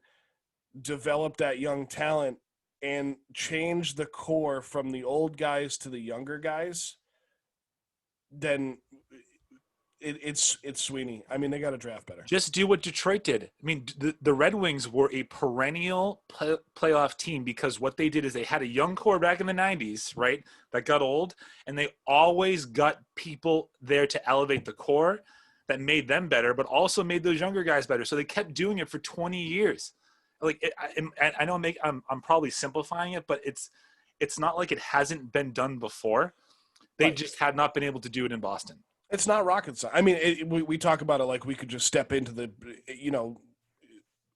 develop that young talent and change the core from the old guys to the younger guys, then it's Sweeney. I mean, they got to draft better. Just do what Detroit did. I mean, the Red Wings were a perennial playoff team because what they did is they had a young core back in the 90s, right, that got old, and they always got people there to elevate the core that made them better, but also made those younger guys better. So they kept doing it for 20 years. Like, I know I'm probably simplifying it, but it's not like it hasn't been done before. They Right. just had not been able to do it in Boston. It's not rocket science. I mean, we talk about it like we could just step into the,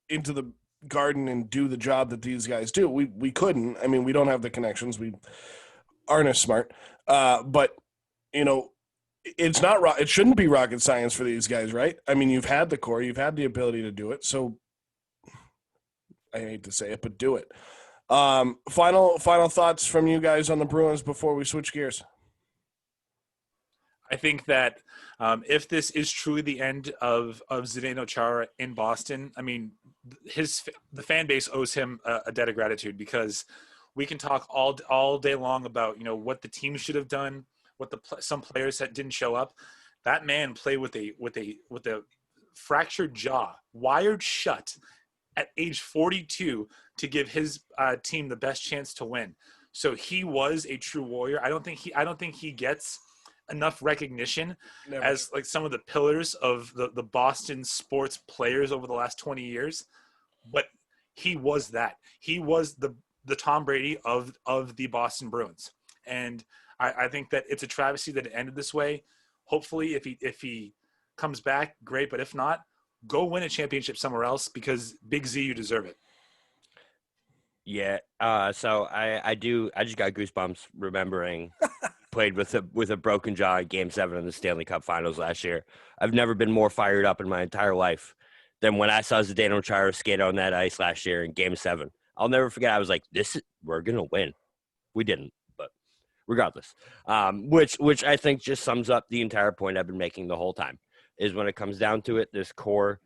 into the garden and do the job that these guys do. We couldn't. I mean, we don't have the connections. We aren't as smart. But it's not. It shouldn't be rocket science for these guys, right? I mean, you've had the core, you've had the ability to do it. So I hate to say it, but do it. Final thoughts from you guys on the Bruins before we switch gears. I think that if this is truly the end of Zdeno Chara in Boston, I mean, the fan base owes him a debt of gratitude, because we can talk all day long about what the team should have done, what some players that didn't show up. That man played with a fractured jaw, wired shut at age 42 to give his team the best chance to win. So he was a true warrior. I don't think he gets enough recognition as like some of the pillars of the Boston sports players over the last 20 years. But he was that. He was the Tom Brady of the Boston Bruins. And I think that it's a travesty that it ended this way. Hopefully if he comes back, great. But if not, go win a championship somewhere else, because Big Z, you deserve it. Yeah. So I just got goosebumps remembering played with a broken jaw in Game 7 of the Stanley Cup Finals last year. I've never been more fired up in my entire life than when I saw Zdeno Chara skate on that ice last year in Game 7. I'll never forget. I was like, we're gonna win. We didn't, but regardless, which I think just sums up the entire point I've been making the whole time, is when it comes down to it, this core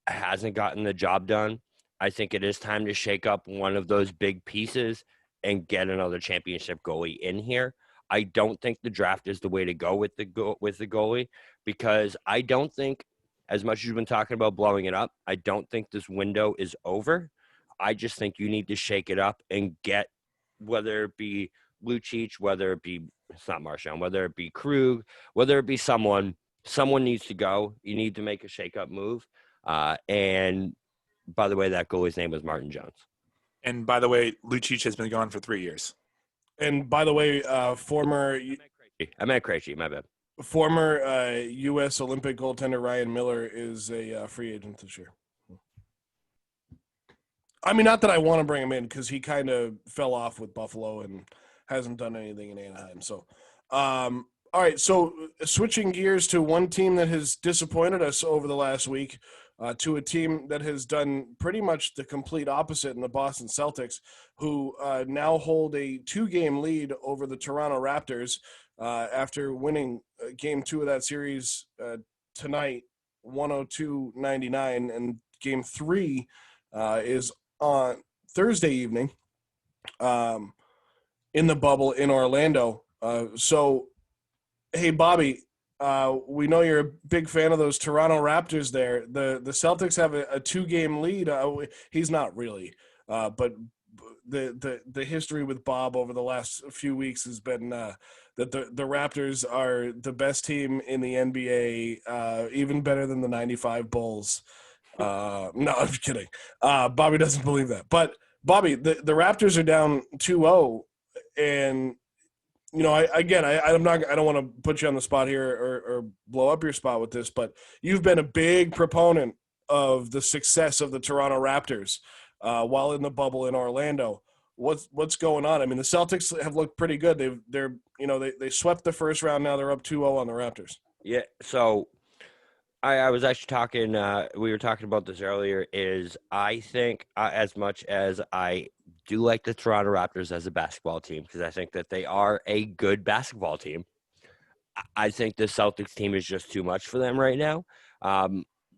hasn't gotten the job done. I think it is time to shake up one of those big pieces and get another championship goalie in here. I don't think the draft is the way to go with the goalie, because I don't think, as much as you've been talking about blowing it up, I don't think this window is over. I just think you need to shake it up and get, whether it be Lucic, whether it be, it's not Marchand, whether it be Krug, whether it be someone needs to go. You need to make a shake-up move. And by the way, that goalie's name was Martin Jones. And by the way, Lucic has been gone for 3 years. And by the way, former I meant Krejci, my bad. Former U.S. Olympic goaltender Ryan Miller is a free agent this year. I mean, not that I want to bring him in, because he kind of fell off with Buffalo and hasn't done anything in Anaheim. So, all right. So switching gears to one team that has disappointed us over the last week, to a team that has done pretty much the complete opposite in the Boston Celtics, who now hold a 2-game lead over the Toronto Raptors after winning Game 2 of that series tonight, 102-99, and Game 3 is on Thursday evening in the bubble in Orlando. So, hey, Bobby, we know you're a big fan of those Toronto Raptors there. The Celtics have a 2-game lead. He's not really, but the history with Bob over the last few weeks has been that the Raptors are the best team in the NBA, even better than the 95 Bulls. No, I'm kidding. Bobby doesn't believe that. But, Bobby, the Raptors are down 2-0, and I don't want to put you on the spot here or blow up your spot with this, but you've been a big proponent of the success of the Toronto Raptors while in the bubble in Orlando. What's going on? I mean, the Celtics have looked pretty good. They swept the first round. Now they're up 2-0 on the Raptors. Yeah. So I was actually talking. We were talking about this earlier. Is I think as much as I do like the Toronto Raptors as a basketball team, because I think that they are a good basketball team, I think the Celtics team is just too much for them right now.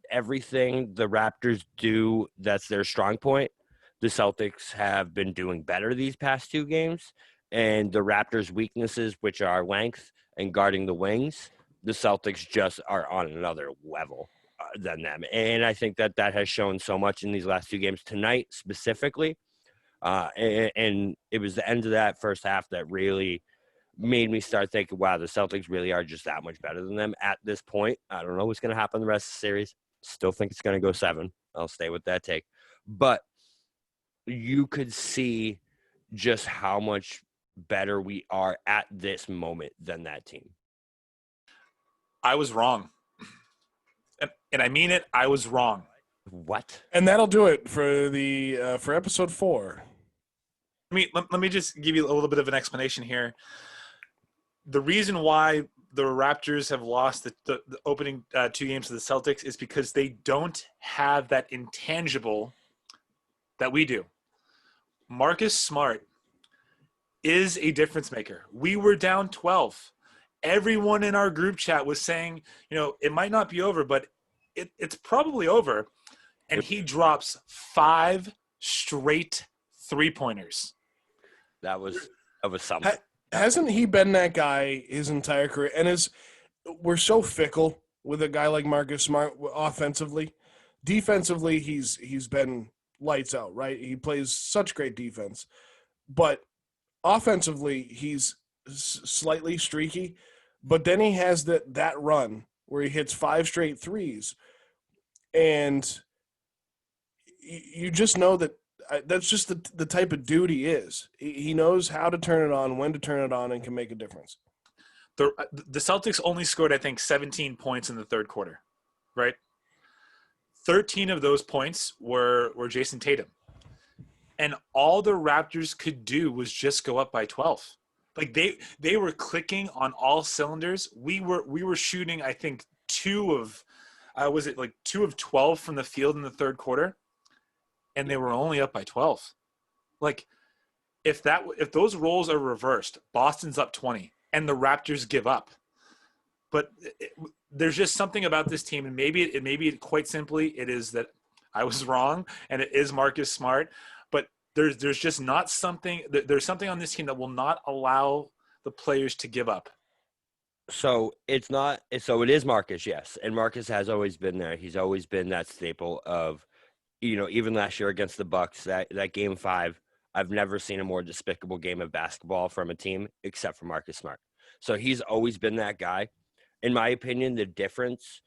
Everything the Raptors do, that's their strong point, the Celtics have been doing better these past 2 games. And the Raptors' weaknesses, which are length and guarding the wings, the Celtics just are on another level than them. And I think that has shown so much in these last two games tonight specifically. And it was the end of that first half that really made me start thinking, wow, the Celtics really are just that much better than them at this point. I don't know what's going to happen the rest of the series. Still think it's going to go 7. I'll stay with that take. But you could see just how much better we are at this moment than that team. I was wrong. And I mean it, I was wrong. What? And that'll do it for the for episode 4. Let me just give you a little bit of an explanation here. The reason why the Raptors have lost the opening 2 games to the Celtics is because they don't have that intangible that we do. Marcus Smart is a difference maker. We were down 12. Everyone in our group chat was saying, it might not be over, but it's probably over. And he drops 5 straight 3-pointers. That was something. Hasn't he been that guy his entire career? And we're so fickle with a guy like Marcus Smart offensively. Defensively, he's been lights out, right? He plays such great defense. But offensively, he's slightly streaky. But then he has that run where he hits 5 straight threes. And you just know that that's just the type of dude he is. He knows how to turn it on, when to turn it on, and can make a difference. The Celtics only scored, I think, 17 points in the third quarter, right? 13 of those points were Jason Tatum. And all the Raptors could do was just go up by 12. Like they were clicking on all cylinders. We were shooting, I think, 2 of 12 from the field in the third quarter, and they were only up by 12. Like if those roles are reversed, Boston's up 20 and the Raptors give up. But there's just something about this team, and maybe quite simply it is that I was wrong and it is Marcus Smart, but there's just not something. There's something on this team that will not allow the players to give up. So it is Marcus, yes. And Marcus has always been there. He's always been that staple of, even last year against the Bucks, that game 5, I've never seen a more despicable game of basketball from a team except for Marcus Smart. So he's always been that guy. In my opinion, the difference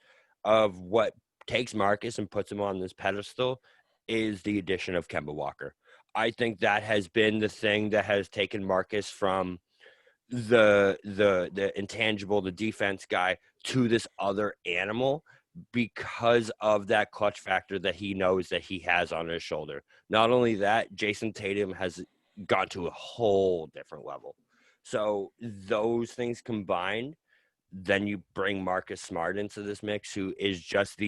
of what takes Marcus and puts him on this pedestal is the addition of Kemba Walker. I think that has been the thing that has taken Marcus from the intangible, the defense guy, to this other animal, because of that clutch factor that he knows that he has on his shoulder. Not only that, Jason Tatum has gone to a whole different level. So those things combined, then you bring Marcus Smart into this mix, who is just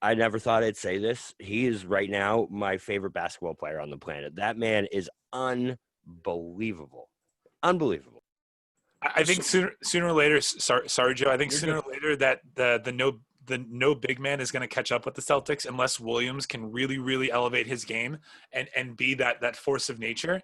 I never thought I'd say this. He is right now my favorite basketball player on the planet. That man is unbelievable. Unbelievable. I think sooner or later, sorry, Joe. I think sooner or later that the no big man is going to catch up with the Celtics unless Williams can really, really elevate his game and be that force of nature.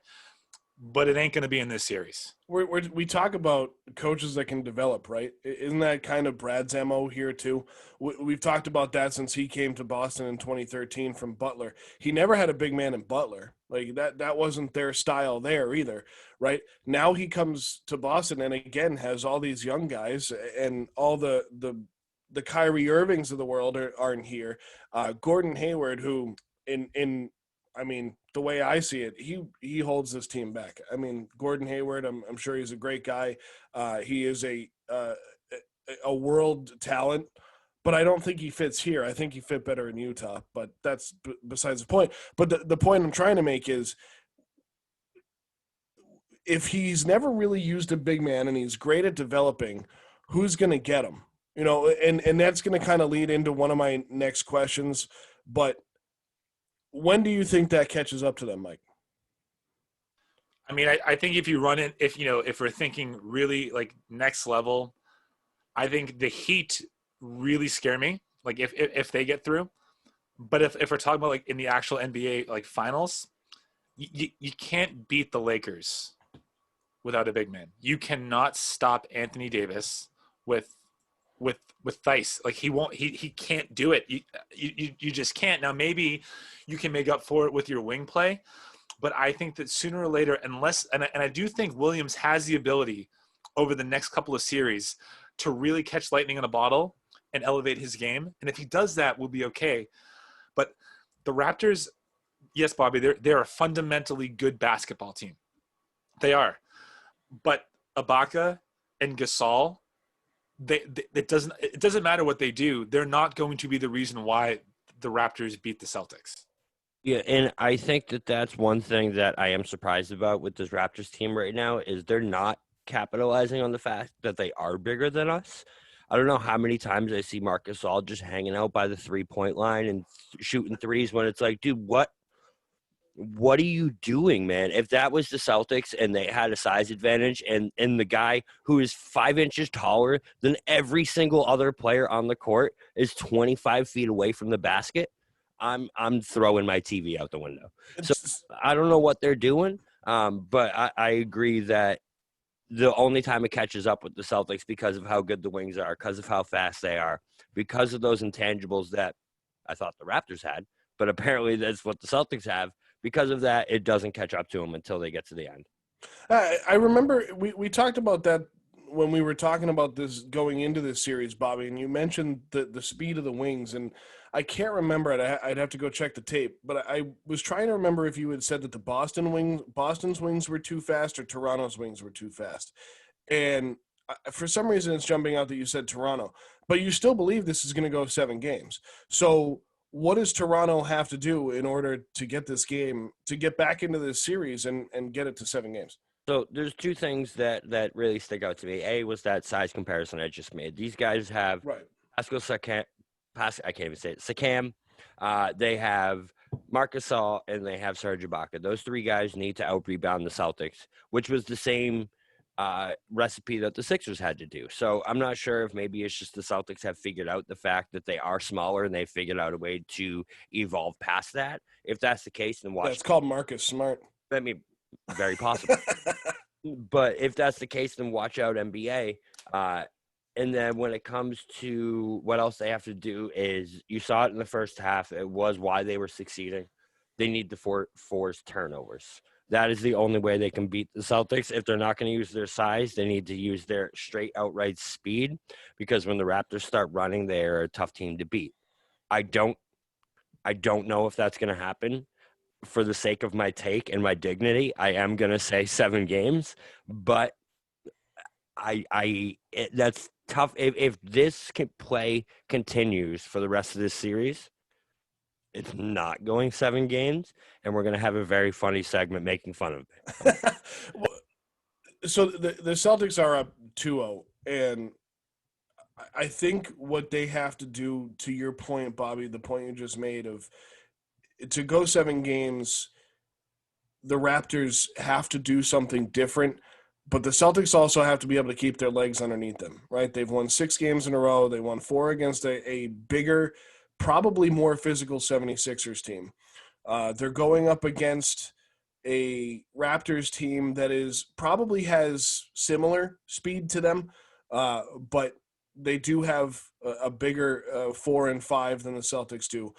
But it ain't going to be in this series. We talk about coaches that can develop, right? Isn't that kind of Brad's MO here too? We've talked about that since he came to Boston in 2013 from Butler. He never had a big man in Butler. Like that wasn't their style there either, right? Now he comes to Boston and again has all these young guys and all the Kyrie Irvings of the world aren't here. Gordon Hayward, who the way I see it, he holds this team back. I mean, Gordon Hayward, I'm sure he's a great guy. He is a world talent, but I don't think he fits here. I think he fit better in Utah, but that's besides the point. But the point I'm trying to make is, if he's never really used a big man and he's great at developing, who's going to get him? And that's going to kind of lead into one of my next questions, but when do you think that catches up to them, Mike? I mean, I think if you run it, if we're thinking really like next level, I think the Heat really scare me. Like if they get through, but if we're talking about like in the actual NBA like finals, you can't beat the Lakers without a big man. You cannot stop Anthony Davis with Theis. Like he can't do it. You just can't. Now maybe you can make up for it with your wing play, but I think that sooner or later, and I do think Williams has the ability over the next couple of series to really catch lightning in a bottle and elevate his game. And if he does that, we'll be okay. But the Raptors, yes, Bobby, they're a fundamentally good basketball team. They are. But Ibaka and Gasol, it doesn't matter what they do. They're not going to be the reason why the Raptors beat the Celtics. Yeah, and I think that that's one thing that I am surprised about with this Raptors team right now is they're not capitalizing on the fact that they are bigger than us. I don't know how many times I see Marc Gasol just hanging out by the 3-point line and shooting threes when it's like, dude, what are you doing, man? If that was the Celtics and they had a size advantage and the guy who is 5 inches taller than every single other player on the court is 25 feet away from the basket, I'm throwing my TV out the window. So I don't know what they're doing, but I agree that the only time it catches up with the Celtics because of how good the Wings are, because of how fast they are, because of those intangibles that I thought the Raptors had, but apparently that's what the Celtics have. Because of that, it doesn't catch up to them until they get to the end. I remember we talked about that when we were talking about this going into this series, Bobby, and you mentioned the speed of the Wings, and I can't remember it. I'd have to go check the tape, but I was trying to remember if you had said that Boston's Wings were too fast or Toronto's Wings were too fast. And for some reason, it's jumping out that you said Toronto, but you still believe this is going to go 7 games. So what does Toronto have to do in order to get this game, to get back into this series and get it to 7 games? So there's 2 things that really stick out to me. A was that size comparison I just made. These guys have Pascal Siakam. I can't even say it. Siakam. They have Marc Gasol and they have Serge Ibaka. Those 3 guys need to out-rebound the Celtics, which was the same recipe that the Sixers had to do. So I'm not sure if maybe it's just the Celtics have figured out the fact that they are smaller and they figured out a way to evolve past that. If that's the case, then watch. That's called Marcus Smart. I mean, very possible. But if that's the case, then watch out NBA. And then when it comes to what else they have to do is you saw it in the first half. It was why they were succeeding. They need to force turnovers. That is the only way they can beat the Celtics. If they're not going to use their size, they need to use their straight outright speed because when the Raptors start running, they're a tough team to beat. I don't know if that's going to happen. For the sake of my take and my dignity, I am going to say 7 games, but that's tough. If this play continues for the rest of this series, it's not going 7 games, and we're going to have a very funny segment making fun of it. So the Celtics are up 2-0, and I think what they have to do, to your point, Bobby, the point you just made of to go 7 games, the Raptors have to do something different, but the Celtics also have to be able to keep their legs underneath them, right? They've won 6 games in a row. They won 4 against a bigger, probably more physical 76ers team. They're going up against a Raptors team that probably has similar speed to them, but they do have a bigger 4 and 5 than the Celtics do.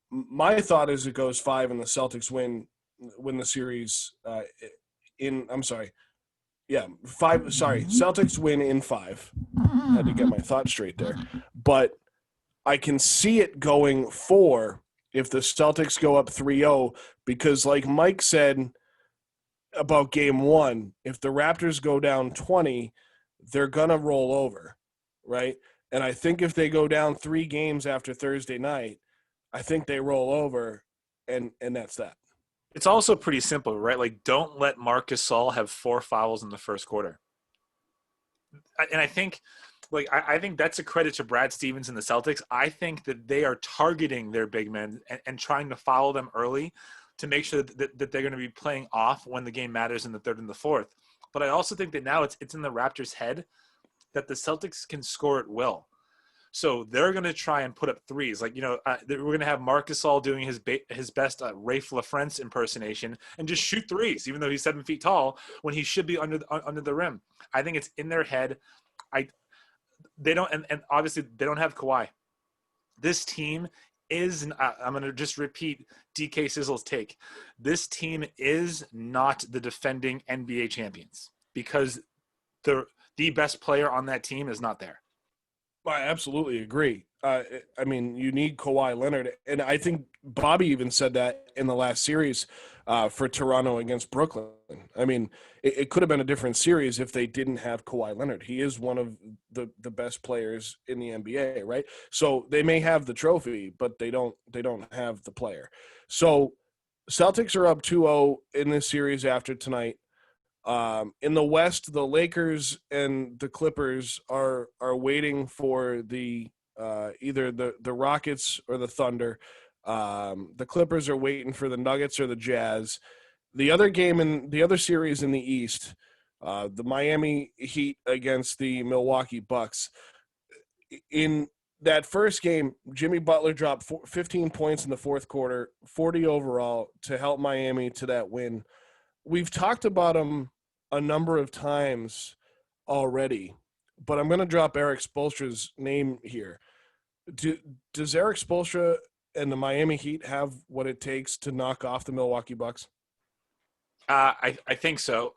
My thought is it goes 5 and the Celtics win the series 5. Celtics win in 5. Had to get my thought straight there. But I can see it going 4 if the Celtics go up 3-0 because like Mike said about game 1, if the Raptors go down 20, they're going to roll over, right? And I think if they go down 3 games after Thursday night, I think they roll over, and that's that. It's also pretty simple, right? Like, don't let Marc Gasol have 4 fouls in the first quarter. And I think, I think that's a credit to Brad Stevens and the Celtics. I think that they are targeting their big men and trying to foul them early to make sure that they're going to be playing off when the game matters in the 3rd and the 4th. But I also think that now it's in the Raptors' head that the Celtics can score at will. So they're going to try and put up threes. We're going to have Marc Gasol doing his best Rafe LaFrentz impersonation and just shoot threes, even though he's 7 feet tall, when he should be under the rim. I think it's in their head. they don't, and obviously they don't have Kawhi. This team is, I'm going to just repeat DK Sizzle's take. This team is not the defending NBA champions because the best player on that team is not there. I absolutely agree. I mean, you need Kawhi Leonard, and I think Bobby even said that in the last series for Toronto against Brooklyn. I mean, it could have been a different series if they didn't have Kawhi Leonard. He is one of the best players in the NBA, right? So they may have the trophy, but they don't have the player. So Celtics are up 2-0 in this series after tonight. In the West, the Lakers and the Clippers are waiting for the either the Rockets or the Thunder. The Clippers are waiting for the Nuggets or the Jazz. The other game in the other series in the East, the Miami Heat against the Milwaukee Bucks. In that first game, Jimmy Butler dropped 15 points in the fourth quarter, 40 overall to help Miami to that win. We've talked about him a number of times already, but I'm going to drop Eric Spoelstra's name here. Does Eric Spoelstra and the Miami Heat have what it takes to knock off the Milwaukee Bucks? I think so.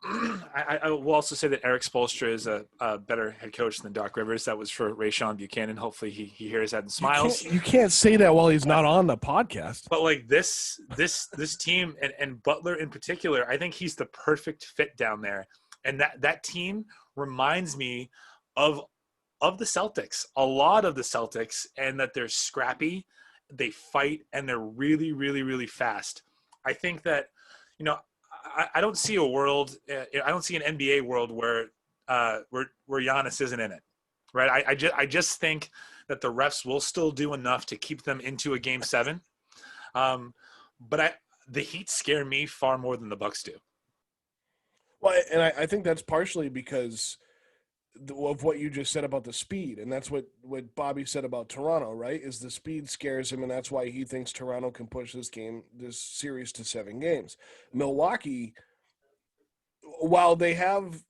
I will also say that Eric Spoelstra is a better head coach than Doc Rivers. That was for Rayshawn Buchanan. Hopefully he hears that and smiles. You can't say that while he's not on the podcast. But like this team and Butler in particular, I think he's the perfect fit down there. And that team reminds me of the Celtics, a lot of the Celtics, and that they're scrappy, they fight, and they're really, really, really fast. I think that, I don't see a world. I don't see an NBA world where Giannis isn't in it, right? I just think that the refs will still do enough to keep them into a game 7. But the Heat scare me far more than the Bucks do. Well, and I think that's partially because of what you just said about the speed, and that's what Bobby said about Toronto, right? Is the speed scares him, and that's why he thinks Toronto can push this series to 7 games. Milwaukee, while they have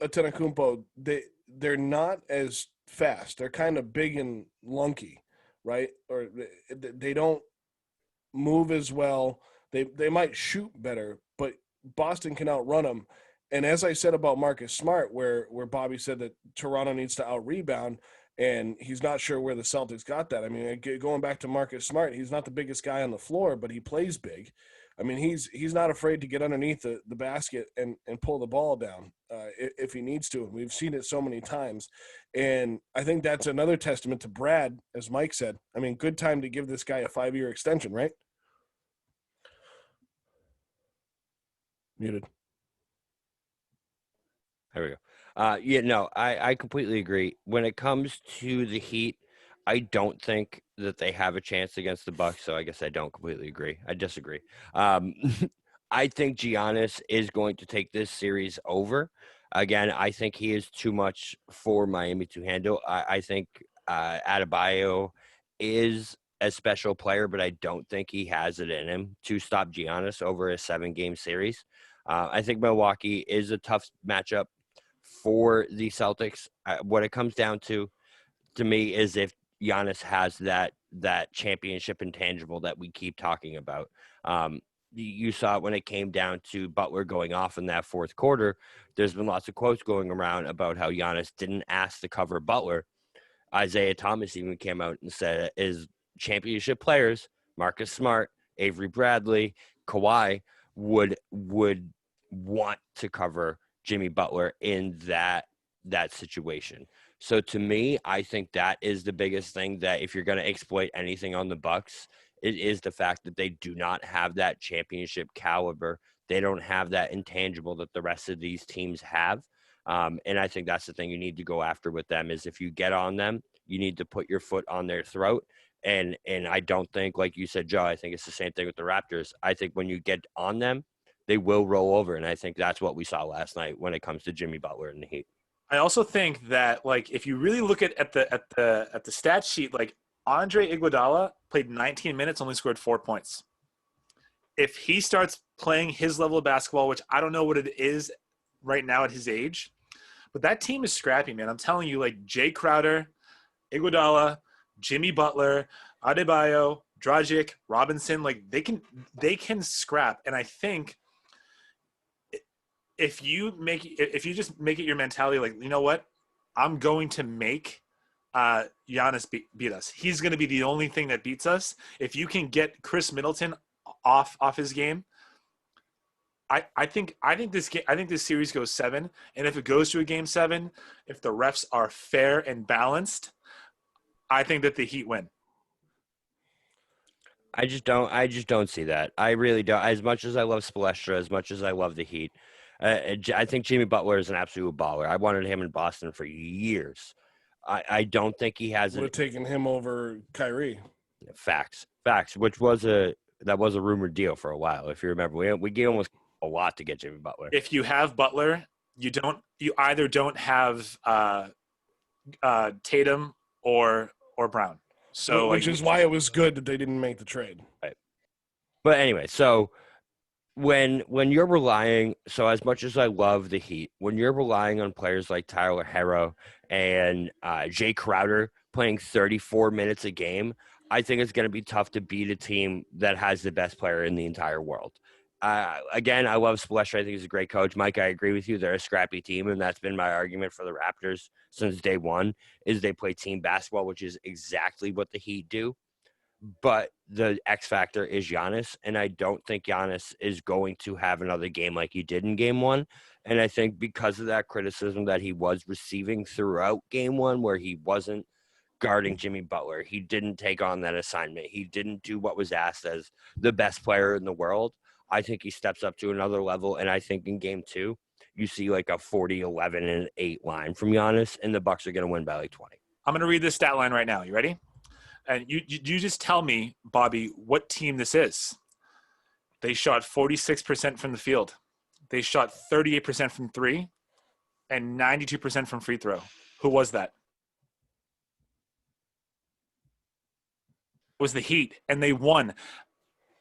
Antetokounmpo, they're not as fast. They're kind of big and lunky, right? Or they don't move as well. They might shoot better, but Boston can outrun them. And as I said about Marcus Smart, where Bobby said that Toronto needs to out-rebound, and he's not sure where the Celtics got that. I mean, going back to Marcus Smart, he's not the biggest guy on the floor, but he plays big. I mean, he's not afraid to get underneath the basket and pull the ball down if he needs to. We've seen it so many times. And I think that's another testament to Brad, as Mike said. I mean, good time to give this guy a 5-year extension, right? Muted. There we go. I completely agree. When it comes to the Heat, I don't think that they have a chance against the Bucks, so I guess I don't completely agree. I disagree. I think Giannis is going to take this series over. Again, I think he is too much for Miami to handle. I think Adebayo is a special player, but I don't think he has it in him to stop Giannis over a 7-game series. I think Milwaukee is a tough matchup for the Celtics. What it comes down to me, is if Giannis has that championship intangible that we keep talking about. You saw it when it came down to Butler going off in that fourth quarter. There's been lots of quotes going around about how Giannis didn't ask to cover Butler. Isaiah Thomas even came out and said is championship players, Marcus Smart, Avery Bradley, Kawhi, would want to cover Jimmy Butler in that situation. So to me, I think that is the biggest thing, that if you're going to exploit anything on the Bucks, it is the fact that they do not have that championship caliber. They don't have that intangible that the rest of these teams have. And I think that's the thing you need to go after with them, is if you get on them, you need to put your foot on their throat. And I don't think, like you said, Joe, I think it's the same thing with the Raptors. I think when you get on them, they will roll over. And I think that's what we saw last night when it comes to Jimmy Butler and the Heat. I also think that, like, if you really look at the stat sheet, like, Andre Iguodala played 19 minutes, only scored 4 points. If he starts playing his level of basketball, which I don't know what it is right now at his age, But that team is scrappy, man. I'm telling you, like Jay Crowder, Iguodala, Jimmy Butler, Adebayo, Dragic, Robinson, like they can scrap. And I think if you just make it your mentality, like, you know what, I'm going to make Giannis beat us. He's going to be the only thing that beats us. If you can get Chris Middleton off his game, I think this series goes 7, and if it goes to a game 7, if the refs are fair and balanced, I think that the Heat win. I just don't see that. I really don't. As much as I love Spolstra, as much as I love the Heat, I think Jimmy Butler is an absolute baller. I wanted him in Boston for years. I don't think he has would have taken him over Kyrie. Facts, which was a rumored deal for a while. If you remember, we gave almost a lot to get Jimmy Butler. If you have Butler, you either don't have Tatum or Brown. So which is why it was good that they didn't make the trade. Right. But anyway, so when you're relying, so as much as I love the Heat, when you're relying on players like Tyler Herro and Jay Crowder playing 34 minutes a game, I think it's going to be tough to beat a team that has the best player in the entire world. Again, I love Spolstra. I think he's a great coach. Mike, I agree with you. They're a scrappy team, and that's been my argument for the Raptors since day one, is they play team basketball, which is exactly what the Heat do. But the X factor is Giannis, and I don't think Giannis is going to have another game like he did in game 1. And I think because of that criticism that he was receiving throughout game 1, where he wasn't guarding Jimmy Butler, he didn't take on that assignment. He didn't do what was asked as the best player in the world. I think he steps up to another level, and I think in game 2, you see like a 40, 11, and 8 line from Giannis, and the Bucks are going to win by like 20. I'm going to read this stat line right now. You ready? And you just tell me, Bobby, what team this is. They shot 46% from the field. They shot 38% from 3 and 92% from free throw. Who was that? It was the Heat, and they won.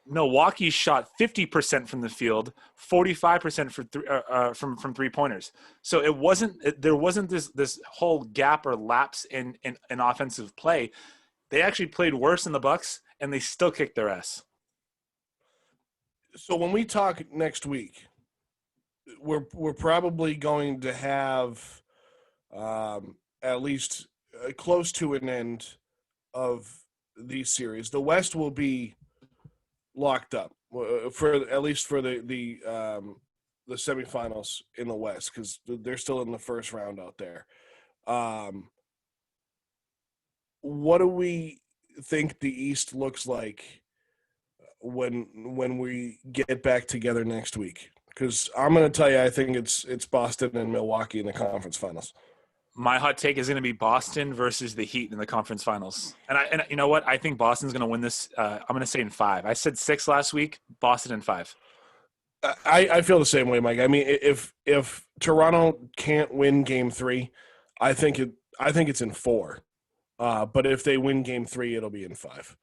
Milwaukee shot 50% from the field, 45% from three-pointers. So there wasn't this whole gap or lapse in offensive play. They actually played worse than the Bucks, and they still kicked their ass. So when we talk next week, we're probably going to have at least close to an end of these series. The West will be locked up for at least for the semifinals in the West, because they're still in the first round out there. What do we think the East looks like when we get back together next week? Because I'm going to tell you, I think it's Boston and Milwaukee in the conference finals. My hot take is going to be Boston versus the Heat in the conference finals. And you know what? I think Boston's going to win this. I'm going to say in 5. I said 6 last week. Boston in 5. I feel the same way, Mike. I mean, if Toronto can't win Game 3, I think it's in 4. But if they win Game 3, it'll be in 5.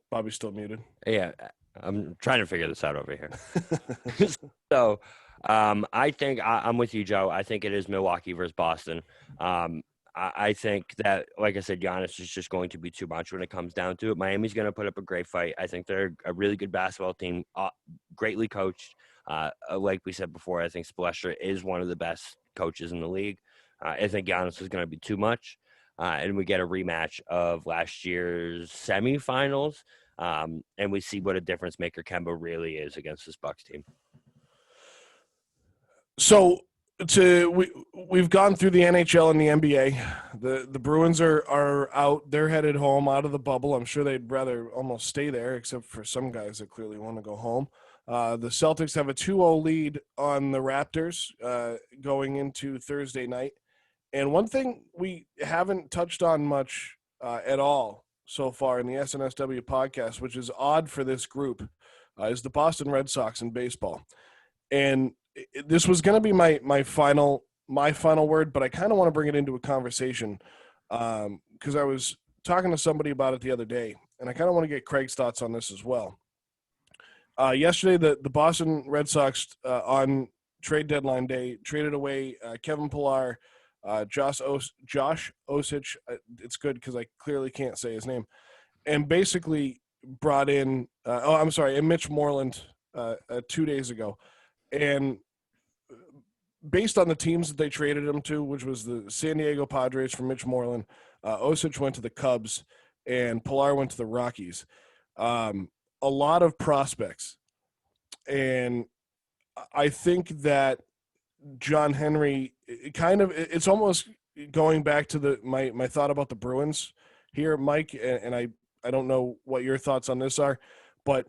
Bobby's still muted. Yeah, I'm trying to figure this out over here. So I think I'm with you, Joe. I think it is Milwaukee versus Boston. I think that, like I said, Giannis is just going to be too much when it comes down to it. Miami's going to put up a great fight. I think they're a really good basketball team, greatly coached. Like we said before, I think Spolstra is one of the best coaches in the league. I think Giannis is going to be too much. And we get a rematch of last year's semifinals. And we see what a difference maker Kemba really is against this Bucks team. So we've gone through the NHL and the NBA. The Bruins are out. They're headed home out of the bubble. I'm sure they'd rather almost stay there, except for some guys that clearly want to go home. The Celtics have a 2-0 lead on the Raptors going into Thursday night. And one thing we haven't touched on much at all so far in the SNSW podcast, which is odd for this group, is the Boston Red Sox in baseball. And this was going to be my final word, but I kind of want to bring it into a conversation because I was talking to somebody about it the other day, and I kind of want to get Craig's thoughts on this as well. Yesterday, the Boston Red Sox on trade deadline day, traded away Kevin Pillar, Josh Osich. It's good because I clearly can't say his name, and basically brought in. And Mitch Moreland 2 days ago, and based on the teams that they traded him to, which was the San Diego Padres for Mitch Moreland, Osich went to the Cubs, and Pillar went to the Rockies. A lot of prospects, and I think that John Henry it's almost going back to my thought about the Bruins here, Mike, and I don't know what your thoughts on this are, but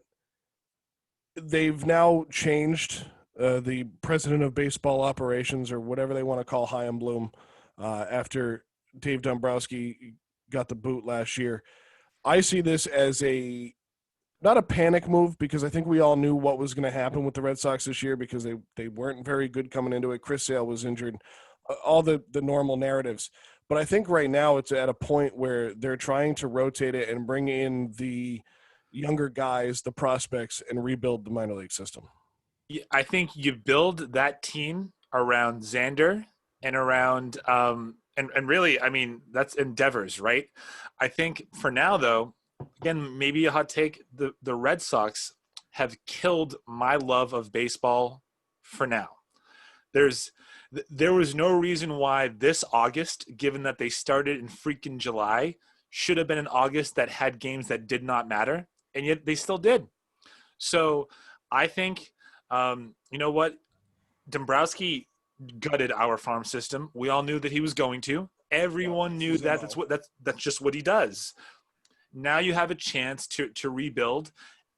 they've now changed the president of baseball operations, or whatever they want to call Chaim Bloom, after Dave Dombrowski got the boot last year. I see this as not a panic move, because I think we all knew what was going to happen with the Red Sox this year, because they weren't very good coming into it. Chris Sale was injured, all the normal narratives. But I think right now it's at a point where they're trying to rotate it and bring in the younger guys, the prospects, and rebuild the minor league system. I think you build that team around Xander and around and really, I mean, that's endeavors, right? I think for now, though, again, maybe a hot take, the Red Sox have killed my love of baseball for now. There was no reason why this August, given that they started in freaking July, should have been an August that had games that did not matter, and yet they still did. So I think, you know what, Dombrowski gutted our farm system. We all knew that he was going to. Everyone knew that's just what he does. Now you have a chance to rebuild,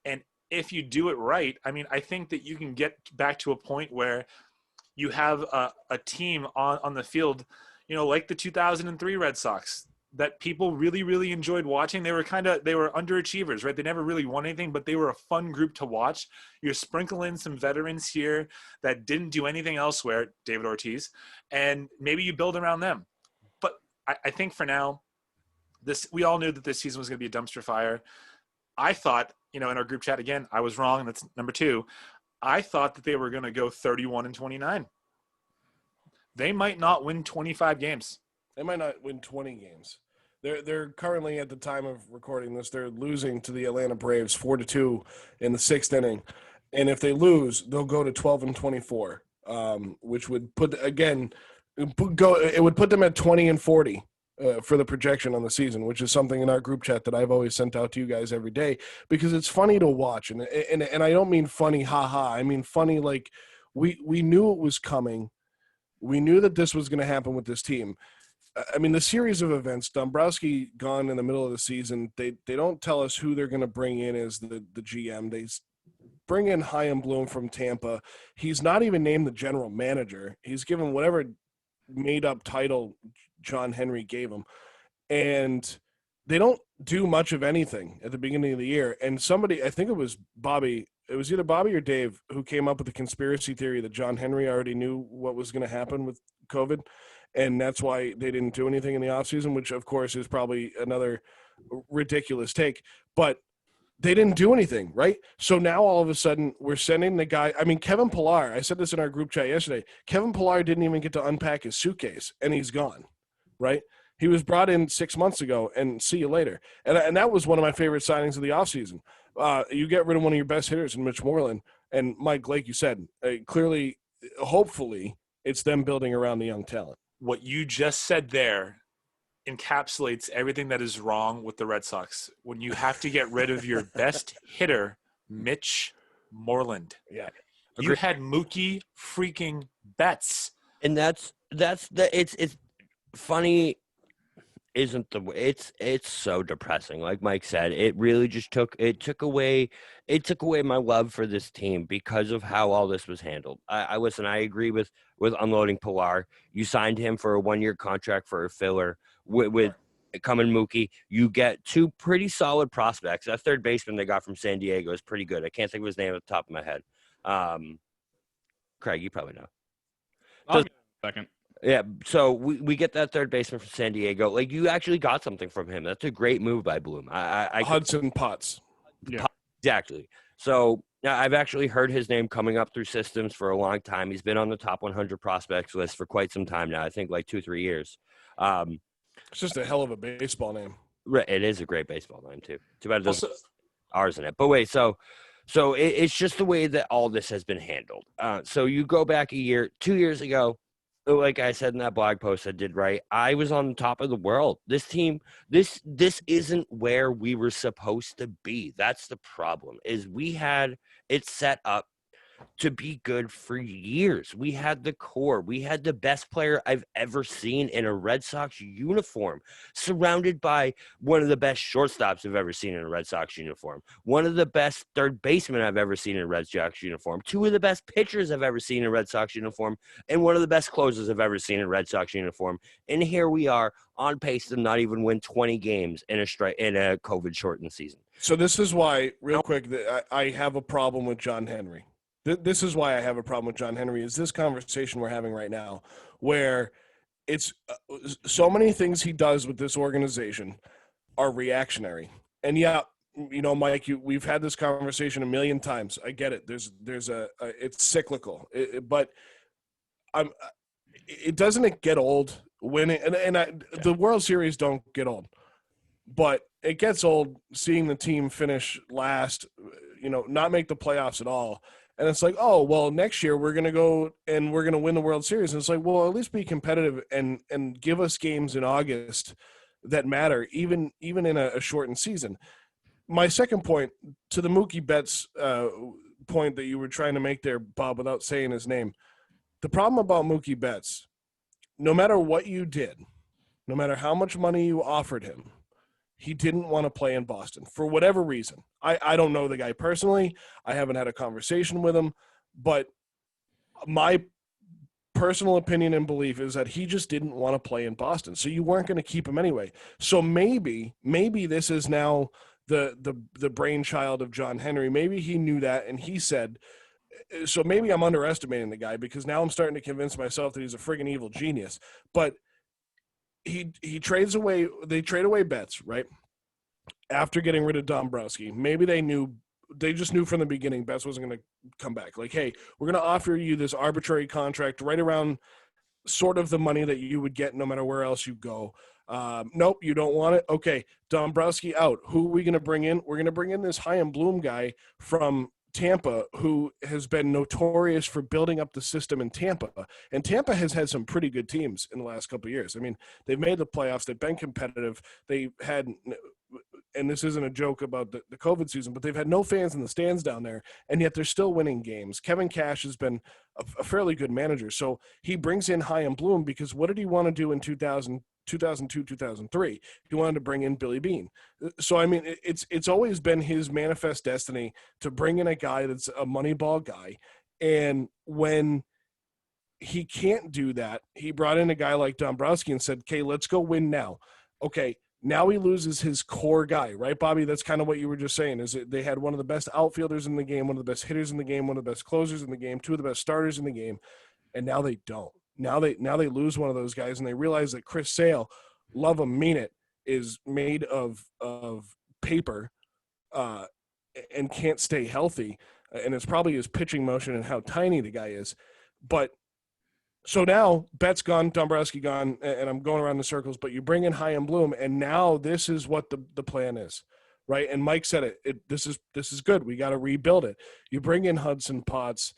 and if you do it right, I mean, I think that you can get back to a point where you have a team on the field, you know, like the 2003 Red Sox, that people really, really enjoyed watching. They were underachievers, right? They never really won anything, but they were a fun group to watch. You're sprinkling some veterans here that didn't do anything elsewhere, David Ortiz, and maybe you build around them. But I think for now, we all knew that this season was going to be a dumpster fire. I thought, you know, in our group chat, again, I was wrong. That's number 2. I thought that they were going to go 31-29. They might not win 25 games. They might not win 20 games. They're currently, at the time of recording this, they're losing to the Atlanta Braves 4-2 in the 6th inning. And if they lose, they'll go to 12-24, which would it would put them at 20-40 for the projection on the season, which is something in our group chat that I've always sent out to you guys every day, because it's funny to watch. And I don't mean funny, haha. I mean funny like we knew it was coming. We knew that this was going to happen with this team. I mean, the series of events, Dombrowski gone in the middle of the season, they don't tell us who they're going to bring in as the GM. They bring in Chaim Bloom from Tampa. He's not even named the general manager. He's given whatever made-up title John Henry gave him. And they don't do much of anything at the beginning of the year. And somebody, I think it was Bobby, it was either Bobby or Dave, who came up with the conspiracy theory that John Henry already knew what was going to happen with COVID. And that's why they didn't do anything in the offseason, which, of course, is probably another ridiculous take. But they didn't do anything, right? So now all of a sudden we're sending the guy – I mean, Kevin Pillar, I said this in our group chat yesterday. Kevin Pillar didn't even get to unpack his suitcase, and he's gone, right? He was brought in 6 months ago, and see you later. And that was one of my favorite signings of the offseason. You get rid of one of your best hitters in Mitch Moreland. And, Mike, like you said, clearly, hopefully, it's them building around the young talent. What you just said there encapsulates everything that is wrong with the Red Sox. When you have to get rid of your best hitter, Mitch Moreland. Yeah. You had Mookie freaking Betts. And that's it's funny isn't the way. It's so depressing. Like Mike said, it really just took away my love for this team because of how all this was handled. I listen, I agree with unloading Pillar. You signed him for a 1-year contract for a filler with coming Mookie. You get 2 pretty solid prospects. That third baseman they got from San Diego is pretty good. I can't think of his name at the top of my head. Craig, you probably know. I'll give it a second. Yeah, so we get that third baseman from San Diego. Like, you actually got something from him. That's a great move by Bloom. Hudson Potts. Yeah. Exactly. So Yeah, I've actually heard his name coming up through systems for a long time. He's been on the top 100 prospects list for quite some time now. I think like 2-3 years. It's just a hell of a baseball name. It is a great baseball name too. Too bad it doesn't Also, ours in it. But wait, so it's just the way that all this has been handled. So you go back a year, 2 years ago, like I said in that blog post I did, right? I was on the top of the world. This team, this isn't where we were supposed to be. That's the problem. Is we had it set up to be good for years. We had the core. We had the best player I've ever seen in a Red Sox uniform, surrounded by one of the best shortstops I've ever seen in a Red Sox uniform, one of the best third basemen I've ever seen in a Red Sox uniform, two of the best pitchers I've ever seen in a Red Sox uniform, and one of the best closers I've ever seen in a Red Sox uniform. And here we are on pace to not even win 20 games in a COVID shortened season. So this is why, real quick, that I have a problem with John Henry. This is why I have a problem with John Henry, is this conversation we're having right now, where it's so many things he does with this organization are reactionary. And yeah, you know, Mike, we've had this conversation a million times. I get it. There's it's cyclical, but it doesn't get old when the World Series don't get old, but it gets old seeing the team finish last, you know, not make the playoffs at all. And it's like, oh, well, next year we're going to go and we're going to win the World Series. And it's like, well, at least be competitive and give us games in August that matter, even in a shortened season. My second point, to the Mookie Betts point that you were trying to make there, Bob, without saying his name, the problem about Mookie Betts, no matter what you did, no matter how much money you offered him, he didn't want to play in Boston for whatever reason. I don't know the guy personally. I haven't had a conversation with him, but my personal opinion and belief is that he just didn't want to play in Boston. So you weren't going to keep him anyway. So maybe this is now the brainchild of John Henry. Maybe he knew that and he said, so maybe I'm underestimating the guy, because now I'm starting to convince myself that he's a friggin' evil genius. But they trade away Betts, right? After getting rid of Dombrowski. Maybe they just knew from the beginning Betts wasn't going to come back. Like, hey, we're going to offer you this arbitrary contract right around sort of the money that you would get no matter where else you go. Nope, you don't want it. Okay, Dombrowski out. Who are we going to bring in? We're going to bring in this Chaim Bloom guy from Tampa, who has been notorious for building up the system in Tampa. And Tampa has had some pretty good teams in the last couple of years. I mean, they've made the playoffs. They've been competitive. They had, and this isn't a joke about the COVID season, but they've had no fans in the stands down there, and yet they're still winning games. Kevin Cash has been a fairly good manager. So he brings in Chaim Bloom because what did he want to do in 2002, 2003? He wanted to bring in Billy Beane. So, I mean, it's always been his manifest destiny to bring in a guy that's a Moneyball guy. And when he can't do that, he brought in a guy like Dombrowski and said, okay, let's go win now. Okay, now he loses his core guy, right, Bobby? That's kind of what you were just saying, is that they had one of the best outfielders in the game, one of the best hitters in the game, one of the best closers in the game, two of the best starters in the game, and now they don't. Now they lose one of those guys, and they realize that Chris Sale, love him, mean it, is made of paper and can't stay healthy. And it's probably his pitching motion and how tiny the guy is. But so now Betts gone, Dombrowski gone, and I'm going around in circles, but you bring in Chaim Bloom, and now this is what the plan is, right? And Mike said this is good. We got to rebuild it. You bring in Hudson Potts.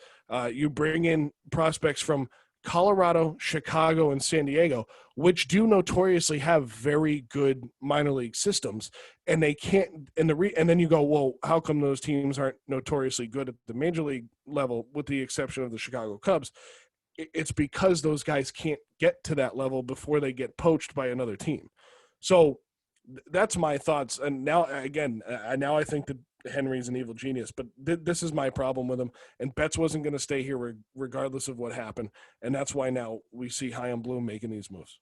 You bring in prospects from Colorado, Chicago, and San Diego, which do notoriously have very good minor league systems, and they can't. And then you go, well, how come those teams aren't notoriously good at the major league level, with the exception of the Chicago Cubs? It's because those guys can't get to that level before they get poached by another team. So that's my thoughts. And now, again, I think that Henry's an evil genius, but this is my problem with him. And Betts wasn't going to stay here regardless of what happened. And that's why now we see Chaim Bloom making these moves.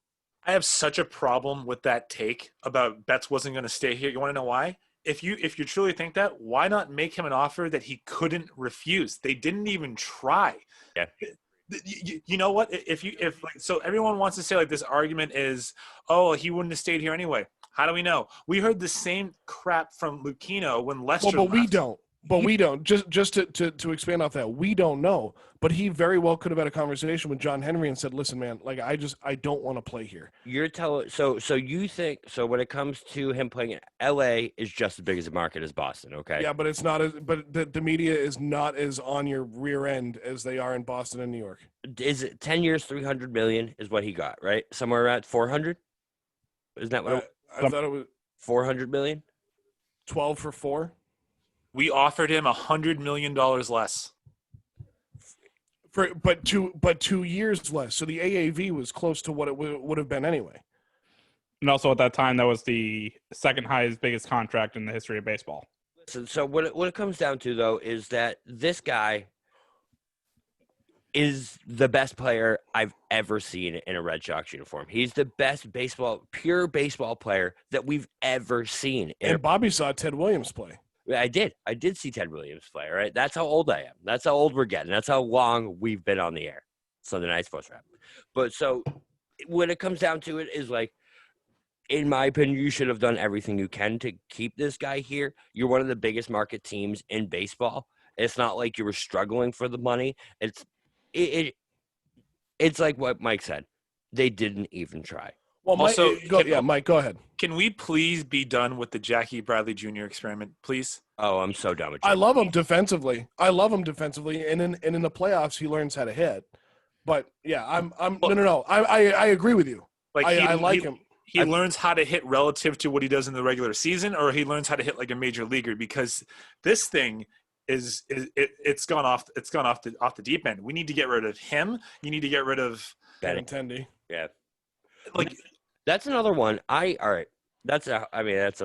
I have such a problem with that take about Betts wasn't going to stay here. You want to know why? If you truly think that, why not make him an offer that he couldn't refuse? They didn't even try. Yeah. You know what? So everyone wants to say like this argument is, oh, he wouldn't have stayed here anyway. How do we know? We heard the same crap from Lucchino when Lester. Well, but we don't. But we don't. Just to expand off that, we don't know. But he very well could have had a conversation with John Henry and said, "Listen, man, like I don't want to play here." You're telling so you think so when it comes to him playing in LA is just as big as a market as Boston, okay? Yeah, but it's not as. But the media is not as on your rear end as they are in Boston and New York. Is it 10 years, 300 million is what he got, right? Somewhere around 400? Isn't that what I thought it was 400 million? 12 for 4. We offered him $100 million less. But 2 years less. So the AAV was close to what it would have been anyway. And also at that time, that was the second highest, biggest contract in the history of baseball. So what it comes down to, though, is that this guy is the best player I've ever seen in a Red Sox uniform. He's the best pure baseball player that we've ever seen. And Bobby saw Ted Williams play. I did see Ted Williams play, right? That's how old I am. That's how old we're getting. That's how long we've been on the air. Sunday Night Sports Wrap. But so when it comes down to it is like, in my opinion, you should have done everything you can to keep this guy here. You're one of the biggest market teams in baseball. It's not like you were struggling for the money. It's like what Mike said. They didn't even try. Well, Also, Mike, go ahead. Can we please be done with the Jackie Bradley Jr. experiment, please? Oh, I'm so done with you. I love him defensively. And in the playoffs, he learns how to hit. But yeah, no. I agree with you. Like I like him. He learns how to hit relative to what he does in the regular season, or he learns how to hit like a major leaguer, because this thing it's gone off the deep end. We need to get rid of him. You need to get rid of Benintendi. Yeah. Like That's another one. All right. That's a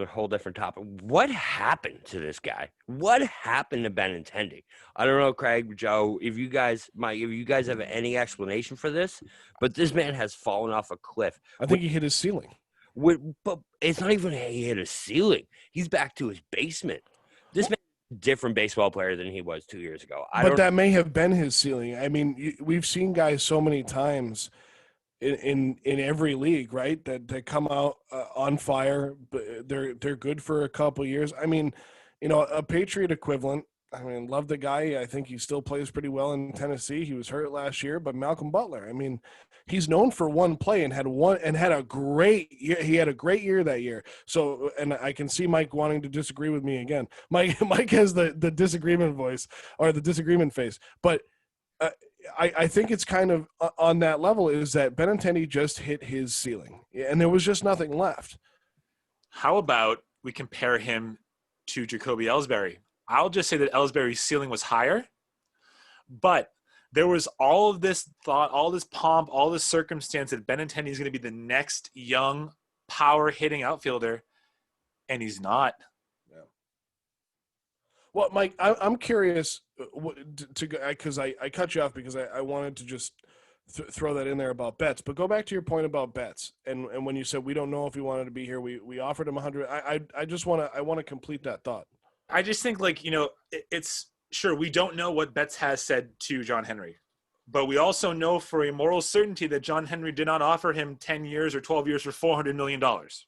whole different topic. What happened to this guy? What happened to Benintendi? I don't know, Craig, Joe, if you guys have any explanation for this, but this man has fallen off a cliff. I think he hit his ceiling. But it's not even he hit a ceiling. He's back to his basement. This man is a different baseball player than he was 2 years ago. But that may have been his ceiling. I mean, we've seen guys so many times in every league, right? That come out on fire, but they're good for a couple years. I mean, a Patriot equivalent. I mean, love the guy. I think he still plays pretty well in Tennessee. He was hurt last year, but Malcolm Butler. I mean, he's known for one play and had a great year. He had a great year that year. So, and I can see Mike wanting to disagree with me again. Mike has the disagreement voice or the disagreement face, but I think it's kind of on that level is that Benintendi just hit his ceiling and there was just nothing left. How about we compare him to Jacoby Ellsbury? I'll just say that Ellsbury's ceiling was higher, but there was all of this thought, all this pomp, all this circumstance that Benintendi is going to be the next young power hitting outfielder, and he's not. Yeah. Well, Mike, I'm curious because I cut you off because I wanted to just throw that in there about Betts, but go back to your point about Betts and when you said we don't know if he wanted to be here, we offered him 100. I want to complete that thought. I just think it's sure we don't know what Betts has said to John Henry, but we also know for a moral certainty that John Henry did not offer him 10 years or 12 years for $400 million,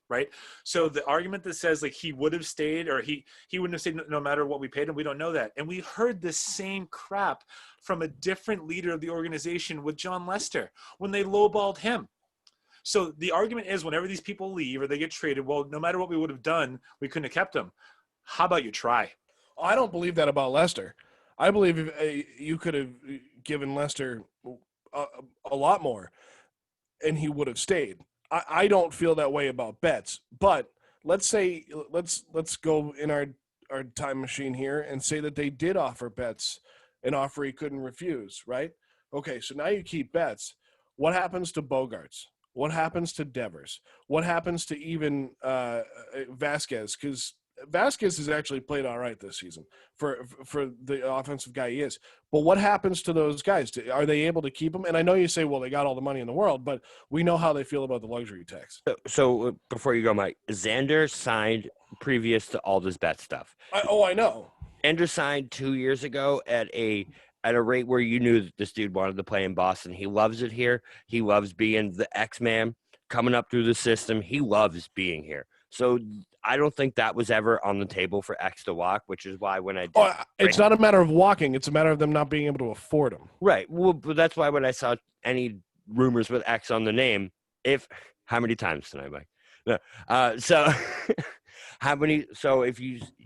right? So the argument that says he would have stayed or he wouldn't have stayed no matter what we paid him, we don't know that. And we heard the same crap from a different leader of the organization with John Lester when they lowballed him. So the argument is whenever these people leave or they get traded, well, no matter what we would have done, we couldn't have kept them. How about you try? I don't believe that about Lester. I believe you could have given Lester a lot more, and he would have stayed. I don't feel that way about Betts. But let's go in our time machine here and say that they did offer Betts an offer he couldn't refuse, right? Okay, so now you keep Betts. What happens to Bogarts? What happens to Devers? What happens to even Vasquez? Because Vasquez has actually played all right this season for the offensive guy he is. But what happens to those guys? Are they able to keep them? And I know you say, well, they got all the money in the world, but we know how they feel about the luxury tax. So before you go, Mike, Xander signed previous to all this bet stuff. I know. Xander signed 2 years ago at a rate where you knew that this dude wanted to play in Boston. He loves it here. He loves being the X-Man coming up through the system. He loves being here. So I don't think that was ever on the table for X to walk, which is why when I did, It's not a matter of walking; it's a matter of them not being able to afford him. right. Well, but that's why when I saw any rumors with X on the name, how many times tonight, Mike? No. So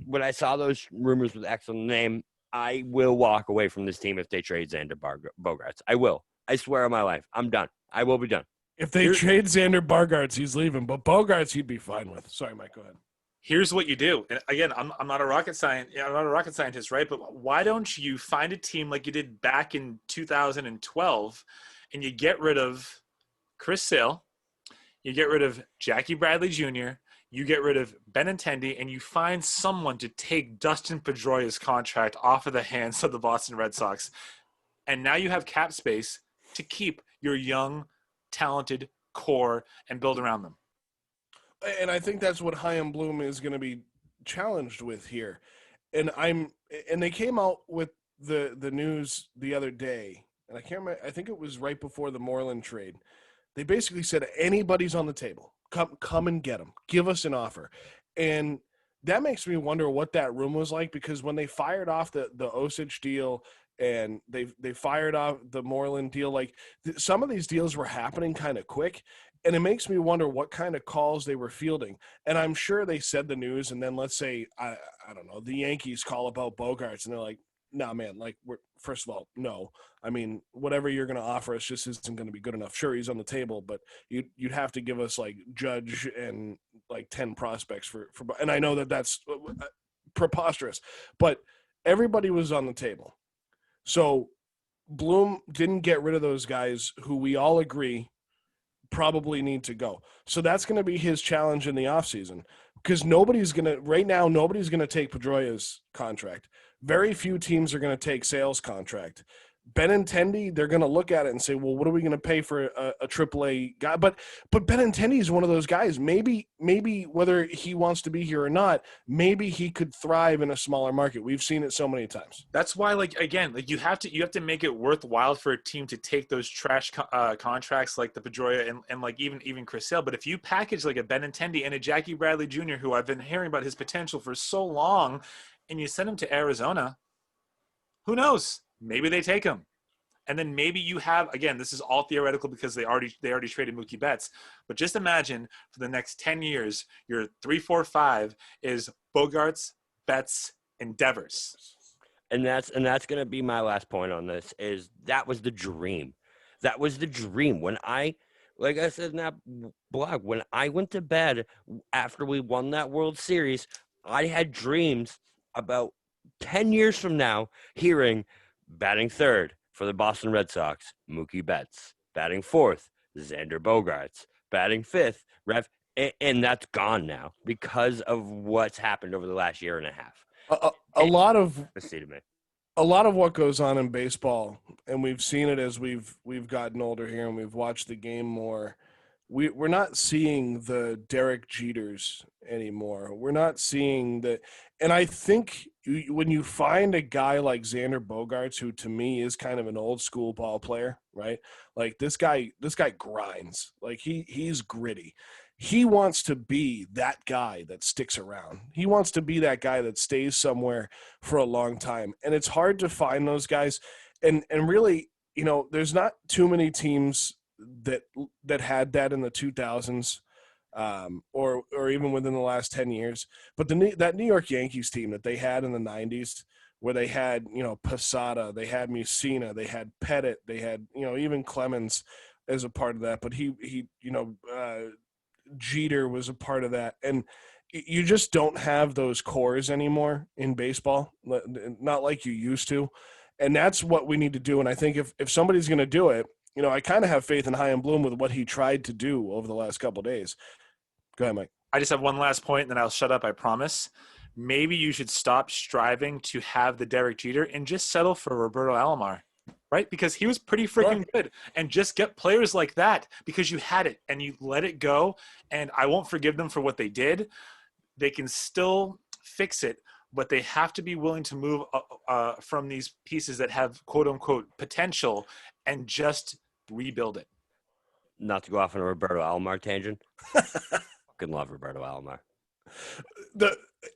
when I saw those rumors with X on the name, I will walk away from this team if they trade Xander Bogaerts. I will. I swear on my life. I'm done. I will be done. If they trade Xander Bogaerts, he's leaving. But Bogaerts, he'd be fine with. Sorry, Mike. Go ahead. Here's what you do. And again, I'm not a rocket scientist. I'm not a rocket scientist, right? But why don't you find a team like you did back in 2012, and you get rid of Chris Sale, you get rid of Jackie Bradley Jr., you get rid of Benintendi, and you find someone to take Dustin Pedroia's contract off of the hands of the Boston Red Sox, and now you have cap space to keep your young, talented core and build around them. And I think that's what Chaim Bloom is going to be challenged with here. And they came out with the news the other day, and I can't remember. I think it was right before the Moreland trade. They basically said anybody's on the table. Come and get them. Give us an offer. And that makes me wonder what that room was like, because when they fired off the Osich deal and they fired off the Moreland deal, like some of these deals were happening kind of quick. And it makes me wonder what kind of calls they were fielding. And I'm sure they said the news, and then let's say, I don't know, the Yankees call about Bogaerts, and they're like, nah, man, like, first of all, no. I mean, whatever you're going to offer us just isn't going to be good enough. Sure, he's on the table, but you'd have to give us, like, Judge and, like, 10 prospects for and I know that's preposterous. But everybody was on the table. So Bloom didn't get rid of those guys who we all agree probably need to go. So that's going to be his challenge in the offseason, because nobody's going to take Pedroia's contract. Very few teams are going to take Sale's contract. Benintendi, they're going to look at it and say, well, what are we going to pay for a AAA guy? But Benintendi is one of those guys. Maybe whether he wants to be here or not, maybe he could thrive in a smaller market. We've seen it so many times. That's why, you have to make it worthwhile for a team to take those trash contracts like the Pedroia and like even Chris Sale. But if you package like a Benintendi and a Jackie Bradley Jr., who I've been hearing about his potential for so long, and you send him to Arizona, who knows? Maybe they take him. And then maybe you have, again, this is all theoretical because they already traded Mookie Betts. But just imagine for the next 10 years, your 3, 4, 5 is Bogaerts, Betts, and Devers. And that's going to be my last point on this, is that was the dream. That was the dream. When like I said in that blog, when I went to bed after we won that World Series, I had dreams about 10 years from now hearing batting third for the Boston Red Sox, Mookie Betts. Batting fourth, Xander Bogaerts. Batting fifth, and that's gone now because of what's happened over the last year and a half. A lot of what goes on in baseball, and we've seen it as we've gotten older here and we've watched the game more. We're not seeing the Derek Jeters anymore. We're not seeing the – and I think when you find a guy like Xander Bogaerts, who to me is kind of an old school ball player, right? Like this guy grinds. Like he's gritty. He wants to be that guy that sticks around. He wants to be that guy that stays somewhere for a long time. And it's hard to find those guys. And really, there's not too many teams that had that in the 2000s, or even within the last 10 years. But that New York Yankees team that they had in the 90s, where they had Posada, they had Mussina, they had Pettit, they had even Clemens as a part of that. But he Jeter was a part of that, and you just don't have those cores anymore in baseball, not like you used to. And that's what we need to do. And I think if somebody's going to do it, I kind of have faith in Chaim Bloom with what he tried to do over the last couple of days. Go ahead, Mike. I just have one last point, and then I'll shut up, I promise. Maybe you should stop striving to have the Derek Jeter and just settle for Roberto Alomar, right? Because he was pretty freaking good. And just get players like that because you had it and you let it go. And I won't forgive them for what they did. They can still fix it, but they have to be willing to move from these pieces that have quote-unquote potential and just rebuild it. Not to go off on a Roberto Alomar tangent. Fucking love Roberto Alomar.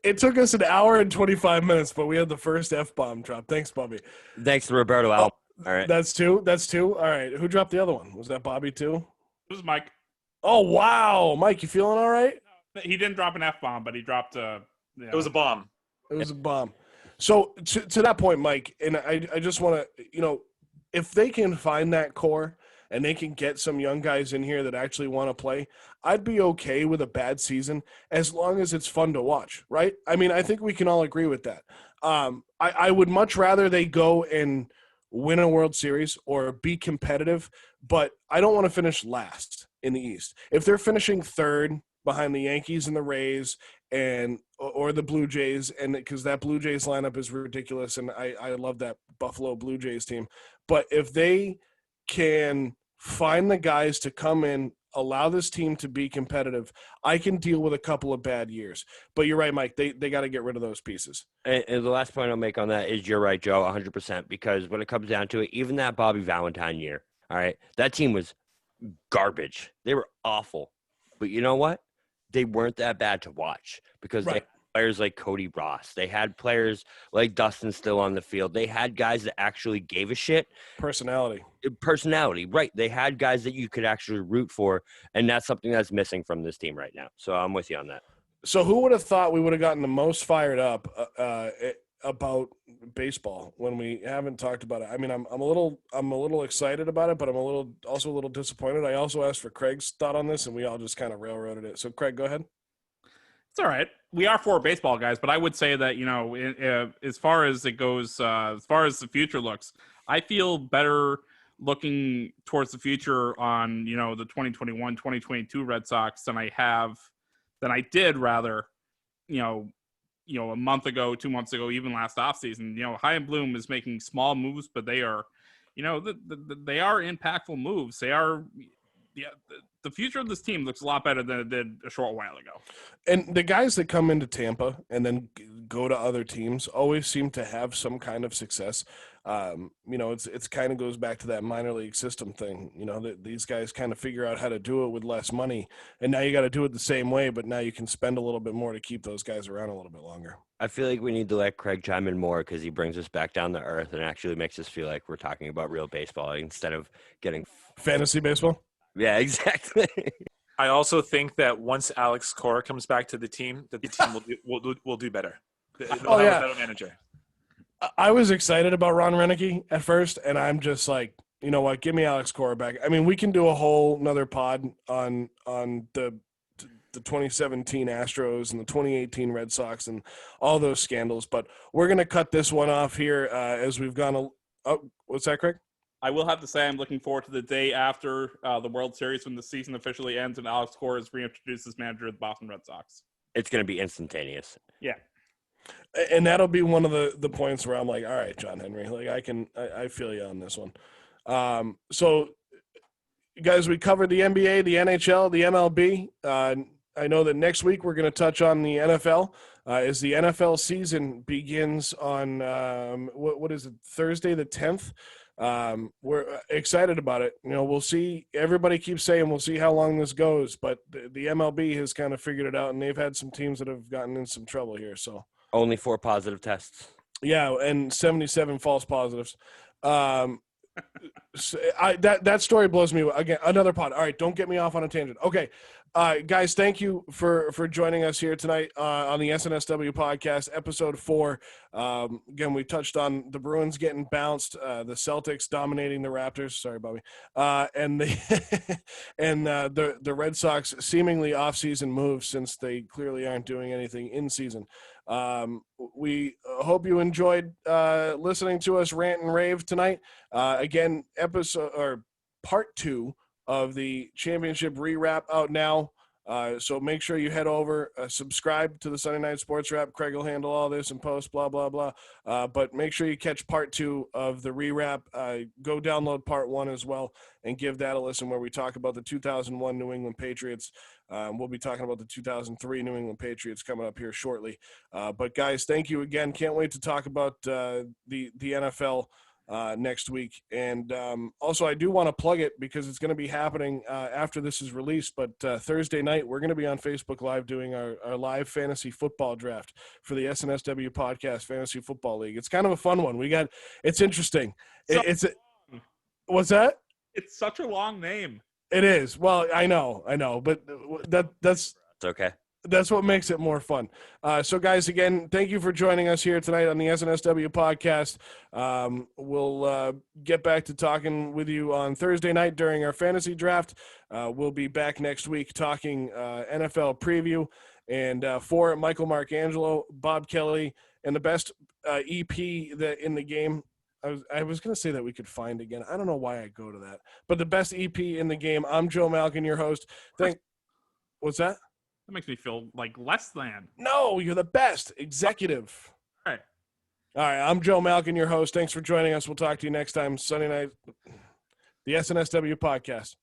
It took us an hour and 25 minutes, but we had the first F-bomb drop. Thanks, Bobby. Thanks to Roberto Al. All right. That's two. All right. Who dropped the other one? Was that Bobby too? It was Mike. Oh, wow. Mike, you feeling all right? He didn't drop an F-bomb, but he dropped a. It was a bomb. It was a bomb. So to that point, Mike, and I just want to, if they can find that core and they can get some young guys in here that actually want to play, I'd be okay with a bad season as long as it's fun to watch, right? I mean, I think we can all agree with that. I would much rather they go and win a World Series or be competitive, but I don't want to finish last in the East. If they're finishing third behind the Yankees and the Rays or the Blue Jays, and because that Blue Jays lineup is ridiculous, and I love that Buffalo Blue Jays team. But if they can find the guys to come in, allow this team to be competitive, I can deal with a couple of bad years. But you're right, Mike. They got to get rid of those pieces. And the last point I'll make on that is you're right, Joe, 100%. Because when it comes down to it, even that Bobby Valentine year, all right, that team was garbage. They were awful. But you know what? They weren't that bad to watch because they had players like Cody Ross. They had players like Dustin still on the field. They had guys that actually gave a shit. Personality, right. They had guys that you could actually root for, and that's something that's missing from this team right now. So I'm with you on that. So who would have thought we would have gotten the most fired up about baseball when we haven't talked about it? I mean, I'm a little excited about it, but I'm also a little disappointed. I also asked for Craig's thought on this, and we all just kind of railroaded it. So Craig, go ahead. It's all right. We are 4 baseball guys, but I would say that, as far as it goes, as far as the future looks, I feel better looking towards the future on, the 2021, 2022 Red Sox than I did rather, a month ago, 2 months ago, even last offseason. Chaim Bloom is making small moves, but they are, they are impactful moves. They are, the future of this team looks a lot better than it did a short while ago. And the guys that come into Tampa and then go to other teams always seem to have some kind of success. It's kind of goes back to that minor league system thing. That these guys kind of figure out how to do it with less money, and now you got to do it the same way, but now you can spend a little bit more to keep those guys around a little bit longer. I feel like we need to let Craig chime in more because he brings us back down to earth and actually makes us feel like we're talking about real baseball instead of getting fantasy baseball. Yeah, exactly. I also think that once Alex Cora comes back to the team, that the team will do better. They'll have a better manager. I was excited about Ron Renicky at first, and I'm just like, you know what? Give me Alex Cora back. I mean, we can do a whole another pod on the 2017 Astros and the 2018 Red Sox and all those scandals, but we're gonna cut this one off here as we've gone. What's that, Craig? I will have to say I'm looking forward to the day after the World Series when the season officially ends and Alex Cora is reintroduced as manager of the Boston Red Sox. It's going to be instantaneous. Yeah. And that'll be one of the points where I'm like, all right, John Henry, like I feel you on this one. So guys, we covered the NBA, the NHL, the MLB. I know that next week we're going to touch on the NFL as the NFL season begins on what is it, Thursday the 10th. We're excited about it. We'll see. Everybody keeps saying we'll see how long this goes, but the MLB has kind of figured it out, and they've had some teams that have gotten in some trouble here. So only 4 positive tests. Yeah, and 77 false positives. That story blows me. Again, another pod. All right, don't get me off on a tangent. Okay, guys, thank you for joining us here tonight on the SNSW podcast, episode 4. Again, we touched on the Bruins getting bounced, the Celtics dominating the Raptors. Sorry, Bobby, and the Red Sox seemingly off-season moves since they clearly aren't doing anything in season. We hope you enjoyed listening to us rant and rave tonight. Again, episode or part 2 of the championship rewrap out now. So make sure you head over, subscribe to the Sunday Night Sports Wrap. Craig will handle all this and post, blah, blah, blah. But make sure you catch part 2 of the rewrap. Go download part 1 as well and give that a listen where we talk about the 2001 New England Patriots. We'll be talking about the 2003 New England Patriots coming up here shortly. But guys, thank you again. Can't wait to talk about the NFL next week. And also, I do want to plug it because it's going to be happening after this is released. But Thursday night, we're going to be on Facebook Live doing our live fantasy football draft for the SNSW Podcast Fantasy Football League. It's kind of a fun one. It's interesting. What's that? It's such a long name. It is. Well, I know, but that's It's okay. That's what makes it more fun. So, guys, again, thank you for joining us here tonight on the SNSW podcast. We'll get back to talking with you on Thursday night during our fantasy draft. We'll be back next week talking NFL preview. And for Michael Marcangelo, Bob Kelly, and the best EP in the game. I was going to say that we could find again. I don't know why I go to that. But the best EP in the game. I'm Joe Malkin, your host. What's that? That makes me feel like less than. No, you're the best executive. All right. All right. I'm Joe Malkin, your host. Thanks for joining us. We'll talk to you next time, Sunday night, the SNSW podcast.